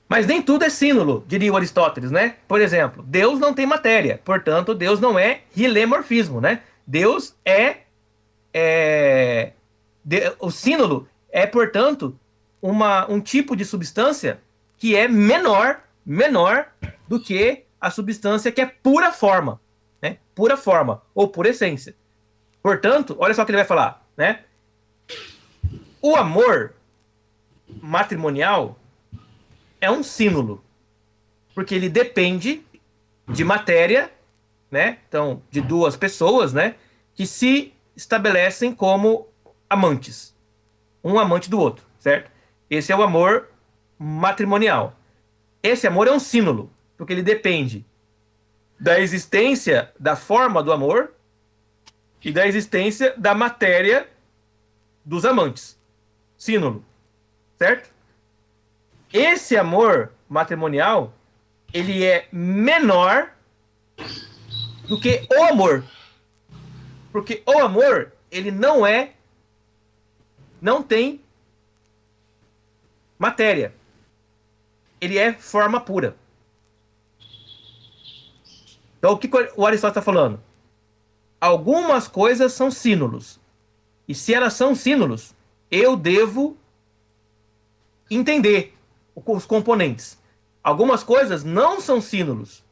Mas nem tudo é sínulo, diria o Aristóteles, né? Por exemplo, Deus não tem matéria, portanto, Deus não é hilemorfismo, né? Deus o sínulo é, portanto, um tipo de substância que é menor do que a substância que é pura forma, né? Pura forma, ou pura essência. Portanto, olha só o que ele vai falar, né? O amor matrimonial é um símbolo, porque ele depende de matéria, né? Então, de duas pessoas, né? Que se estabelecem como amantes, um amante do outro, certo? Esse é o amor matrimonial. Esse amor é um símbolo, porque ele depende da existência da forma do amor e da existência da matéria dos amantes. Símbolo, certo? Esse amor matrimonial ele é menor do que o amor. Porque o amor, ele não tem matéria. Ele é forma pura. Então, o que o Aristóteles está falando? Algumas coisas são sínolos. E se elas são sínolos, eu devo entender os componentes. Algumas coisas não são sínolos.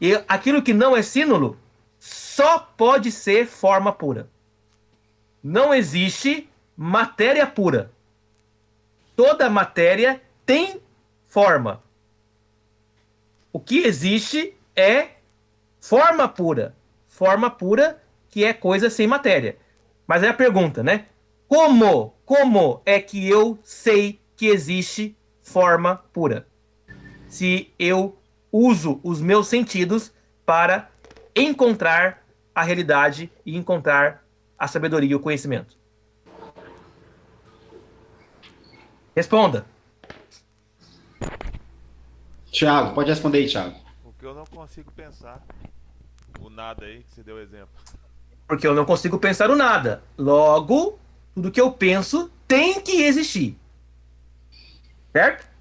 E aquilo que não é sínolo só pode ser forma pura. Não existe matéria pura. Toda matéria tem forma. O que existe é forma pura. Forma pura que é coisa sem matéria. Mas é a pergunta, né? Como é que eu sei que existe forma pura? Se eu uso os meus sentidos para encontrar a realidade e encontrar a sabedoria e o conhecimento. Responda. Thiago, pode responder aí, Thiago. O que eu não consigo pensar. O nada aí que você deu exemplo. Porque eu não consigo pensar o nada. Logo, tudo que eu penso tem que existir. Certo?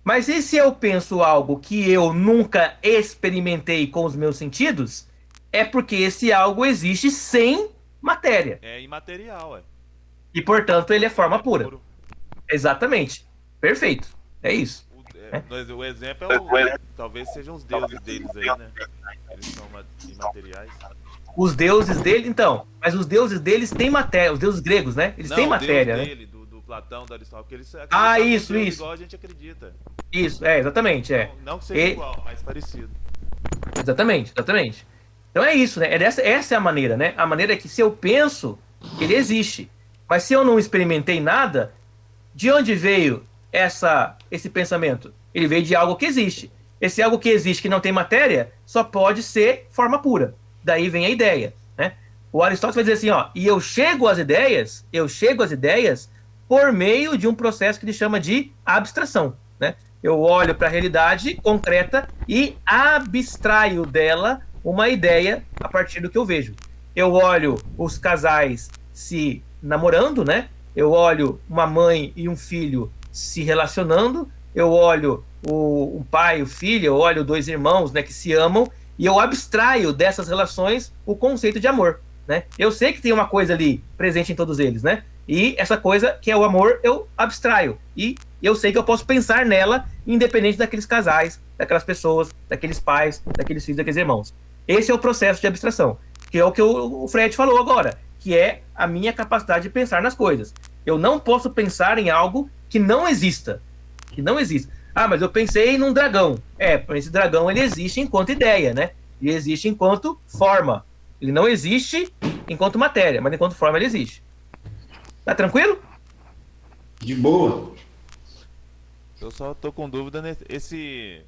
Mas e se eu penso algo que eu nunca experimentei com os meus sentidos? É porque esse algo existe sem matéria. É imaterial, é. E, portanto, ele é forma pura. Puro. Exatamente. Perfeito. É isso. O exemplo talvez sejam os deuses deles aí, né? Eles são imateriais. Os deuses dele, então. Mas os deuses deles têm matéria. Os deuses gregos, né? Eles têm matéria, Deus né? dele, do Platão, do Aristóteles, porque eles Isso. igual a gente acredita. Isso, exatamente. Não que seja igual, mas parecido. Exatamente. Então é isso, né? Essa é a maneira, né? A maneira é que se eu penso, ele existe. Mas se eu não experimentei nada, de onde veio esse pensamento? Ele veio de algo que existe. Esse algo que existe, que não tem matéria, só pode ser forma pura. Daí vem a ideia, né? O Aristóteles vai dizer assim, ó, e eu chego às ideias por meio de um processo que ele chama de abstração, né? Eu olho para a realidade concreta e abstraio dela uma ideia a partir do que eu vejo. Eu olho os casais se namorando, né? Eu olho uma mãe e um filho se relacionando, eu olho o pai e o filho, eu olho dois irmãos, né, que se amam, e eu abstraio dessas relações o conceito de amor, né? Eu sei que tem uma coisa ali presente em todos eles, né? E essa coisa que é o amor, eu abstraio. E eu sei que eu posso pensar nela independente daqueles casais, daquelas pessoas, daqueles pais, daqueles filhos, daqueles irmãos. Esse é o processo de abstração, que é o que o Fred falou agora, que é a minha capacidade de pensar nas coisas. Eu não posso pensar em algo que não exista. Que não exista. Ah, mas eu pensei num dragão. Esse dragão ele existe enquanto ideia, né? Ele existe enquanto forma. Ele não existe enquanto matéria, mas enquanto forma ele existe. Tá tranquilo? De boa. Eu só tô com dúvida esse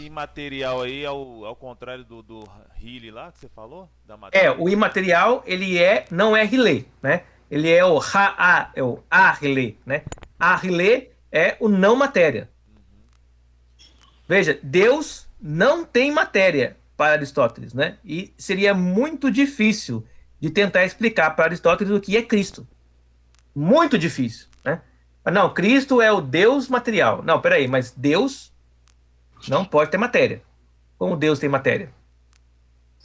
material aí, ao contrário do Healy lá que você falou, da matéria. O imaterial, ele não é Rilê, né? Ele é o Rilê, né? Rilê é o não matéria. Veja, Deus não tem matéria para Aristóteles, né? E seria muito difícil de tentar explicar para Aristóteles o que é Cristo. Muito difícil, né? Não, Cristo é o Deus material. Não, peraí, mas Deus não pode ter matéria. Como Deus tem matéria?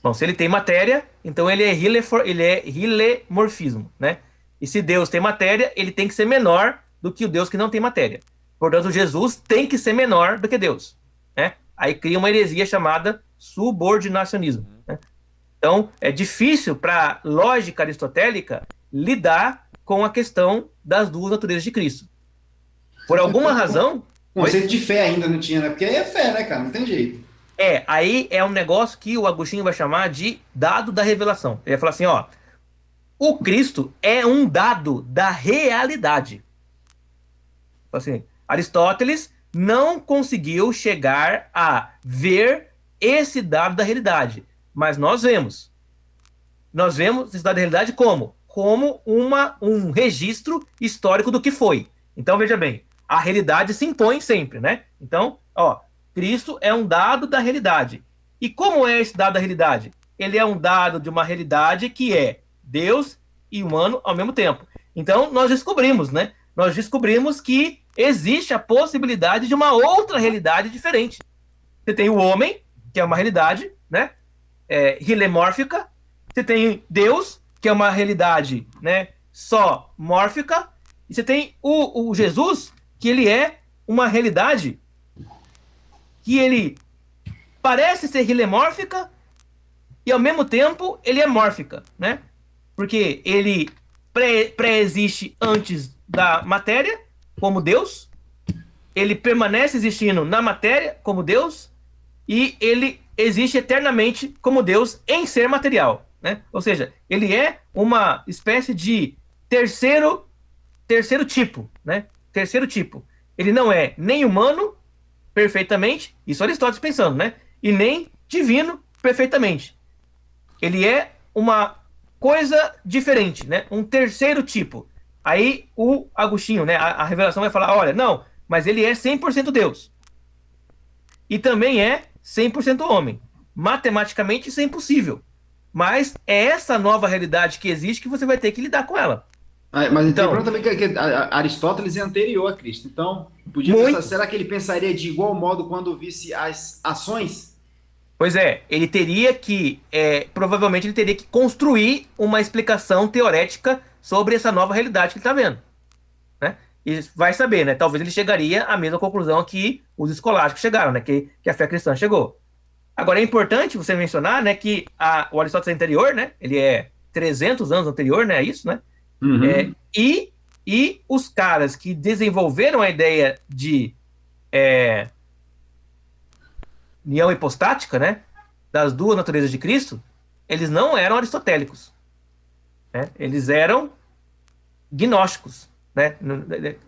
Bom, se ele tem matéria, então ele é hilemorfismo, né? E se Deus tem matéria, ele tem que ser menor do que o Deus que não tem matéria. Portanto, Jesus tem que ser menor do que Deus, né? Aí cria uma heresia chamada subordinacionismo, né? Então, é difícil para a lógica aristotélica lidar com a questão das duas naturezas de Cristo. Por alguma razão... Conceito de fé ainda não tinha, né? Porque aí é fé, né, cara? Não tem jeito. Aí é um negócio que o Agostinho vai chamar de dado da revelação. Ele vai falar assim, ó, o Cristo é um dado da realidade. Assim, Aristóteles não conseguiu chegar a ver esse dado da realidade, mas nós vemos. Nós vemos esse dado da realidade como? Como um registro histórico do que foi. Então, veja bem, a realidade se impõe sempre, né? Então, ó, Cristo é um dado da realidade. E como é esse dado da realidade? Ele é um dado de uma realidade que é Deus e humano ao mesmo tempo. Então, nós descobrimos, né? Nós descobrimos que existe a possibilidade de uma outra realidade diferente. Você tem o homem, que é uma realidade, né? Hilemórfica. Você tem Deus, que é uma realidade, né? Só mórfica. E você tem o Jesus, que ele é uma realidade que ele parece ser hilemórfica e ao mesmo tempo ele é mórfica, né? Porque ele pré-existe antes da matéria, como Deus, ele permanece existindo na matéria, como Deus, e ele existe eternamente como Deus em ser material, né? Ou seja, ele é uma espécie de terceiro tipo, né? Terceiro tipo. Ele não é nem humano perfeitamente, isso Aristóteles pensando, né? E nem divino perfeitamente. Ele é uma coisa diferente, né? Um terceiro tipo. Aí o Agostinho, né? A revelação vai falar, olha, não, mas ele é 100% Deus. E também é 100% homem. Matematicamente isso é impossível. Mas é essa nova realidade que existe que você vai ter que lidar com ela. Mas Então, lembrando também que Aristóteles é anterior a Cristo. Então, podia muito. pensar, será que ele pensaria de igual modo quando visse as ações? Pois é, ele teria que, provavelmente ele teria que construir uma explicação teorética sobre essa nova realidade que ele está vendo, né? E vai saber, né? Talvez ele chegaria à mesma conclusão que os escolásticos chegaram, né? Que a fé cristã chegou. Agora é importante você mencionar, né, que o Aristóteles é anterior, né? Ele é 300 anos anterior, né? É isso, né? Uhum. E os caras que desenvolveram a ideia de união hipostática, né, das duas naturezas de Cristo, eles não eram aristotélicos, né? Eles eram gnósticos, né?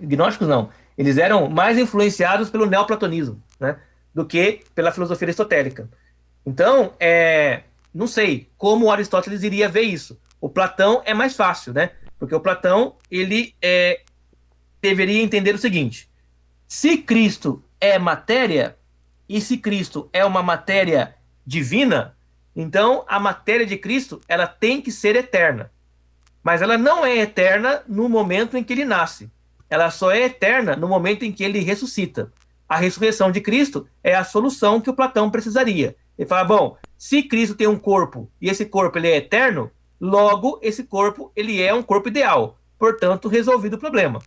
Gnósticos não, eles eram mais influenciados pelo neoplatonismo, né, do que pela filosofia aristotélica. Então, não sei como o Aristóteles iria ver isso. O Platão é mais fácil, né? Porque o Platão, ele deveria entender o seguinte: se Cristo é matéria, e se Cristo é uma matéria divina, então a matéria de Cristo ela tem que ser eterna. Mas ela não é eterna no momento em que ele nasce. Ela só é eterna no momento em que ele ressuscita. A ressurreição de Cristo é a solução que o Platão precisaria. Ele fala, bom, se Cristo tem um corpo e esse corpo ele é eterno, logo esse corpo ele é um corpo ideal. Portanto, resolvido o problema.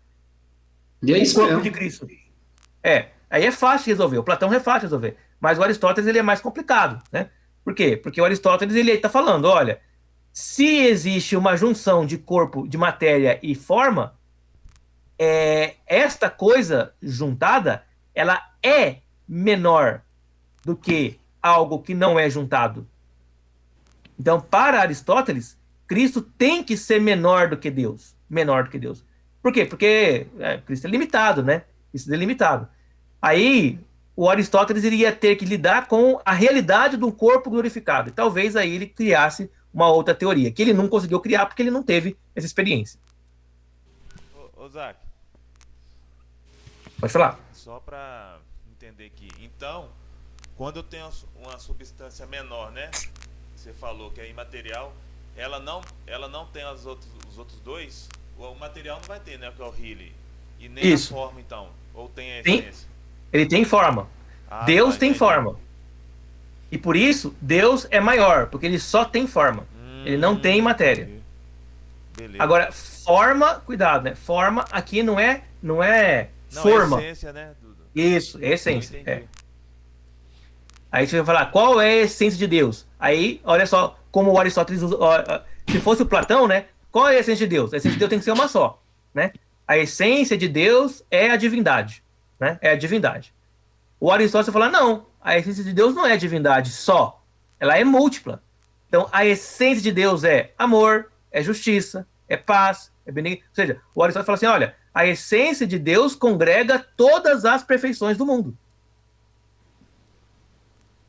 E é isso o corpo mesmo. de Cristo. Aí é fácil de resolver. O Platão é fácil de resolver. Mas o Aristóteles ele é mais complicado, né? Por quê? Porque o Aristóteles ele está falando, olha, se existe uma junção de corpo, de matéria e forma, esta coisa juntada, ela é menor do que algo que não é juntado. Então, para Aristóteles, Cristo tem que ser menor do que Deus. Menor do que Deus. Por quê? Porque Cristo é limitado, né? Isso é limitado. Aí, o Aristóteles iria ter que lidar com a realidade do corpo glorificado. E talvez aí ele criasse uma outra teoria, que ele não conseguiu criar porque ele não teve essa experiência. Ô Zac. Pode falar. Só para entender aqui. Então, quando eu tenho uma substância menor, né? Você falou que é imaterial, ela não tem os outros dois? O material não vai ter, né? Que é o Healy. E nem Isso. a forma, então. Ou tem a Tem. essência? Ele tem forma. Deus tem forma. E por isso, Deus é maior, porque ele só tem forma. Ele não tem matéria. Beleza. Agora, forma, cuidado, né? Forma aqui não é forma. É essência, né? Isso, é essência. Entendi. Aí você vai falar, qual é a essência de Deus? Aí, olha só como o Aristóteles usa, se fosse o Platão, né? Qual é a essência de Deus? A essência de Deus tem que ser uma só, né? A essência de Deus é a divindade, né? É a divindade. O Aristóteles fala, não, a essência de Deus não é a divindade só, ela é múltipla. Então, a essência de Deus é amor, é justiça, é paz, é benignidade. Ou seja, o Aristóteles fala assim, olha, a essência de Deus congrega todas as perfeições do mundo.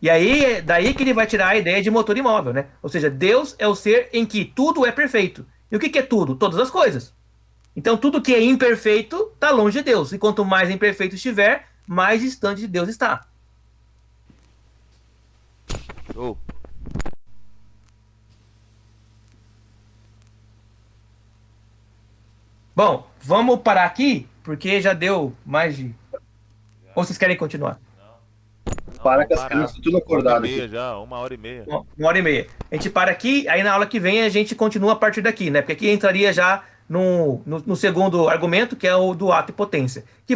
E aí, daí que ele vai tirar a ideia de motor imóvel, né? Ou seja, Deus é o ser em que tudo é perfeito. E o que é tudo? Todas as coisas. Então, tudo que é imperfeito está longe de Deus. E quanto mais imperfeito estiver, mais distante de Deus está. Show. Bom, vamos parar aqui, porque já deu mais de... Ou vocês querem continuar? Não, Para vamos que as parar. crianças tudo acordado 1h30 aqui. já, 1h30. 1h30. A gente para aqui, aí na aula que vem a gente continua a partir daqui, né? Porque aqui entraria já no segundo argumento, que é o do ato e potência. Que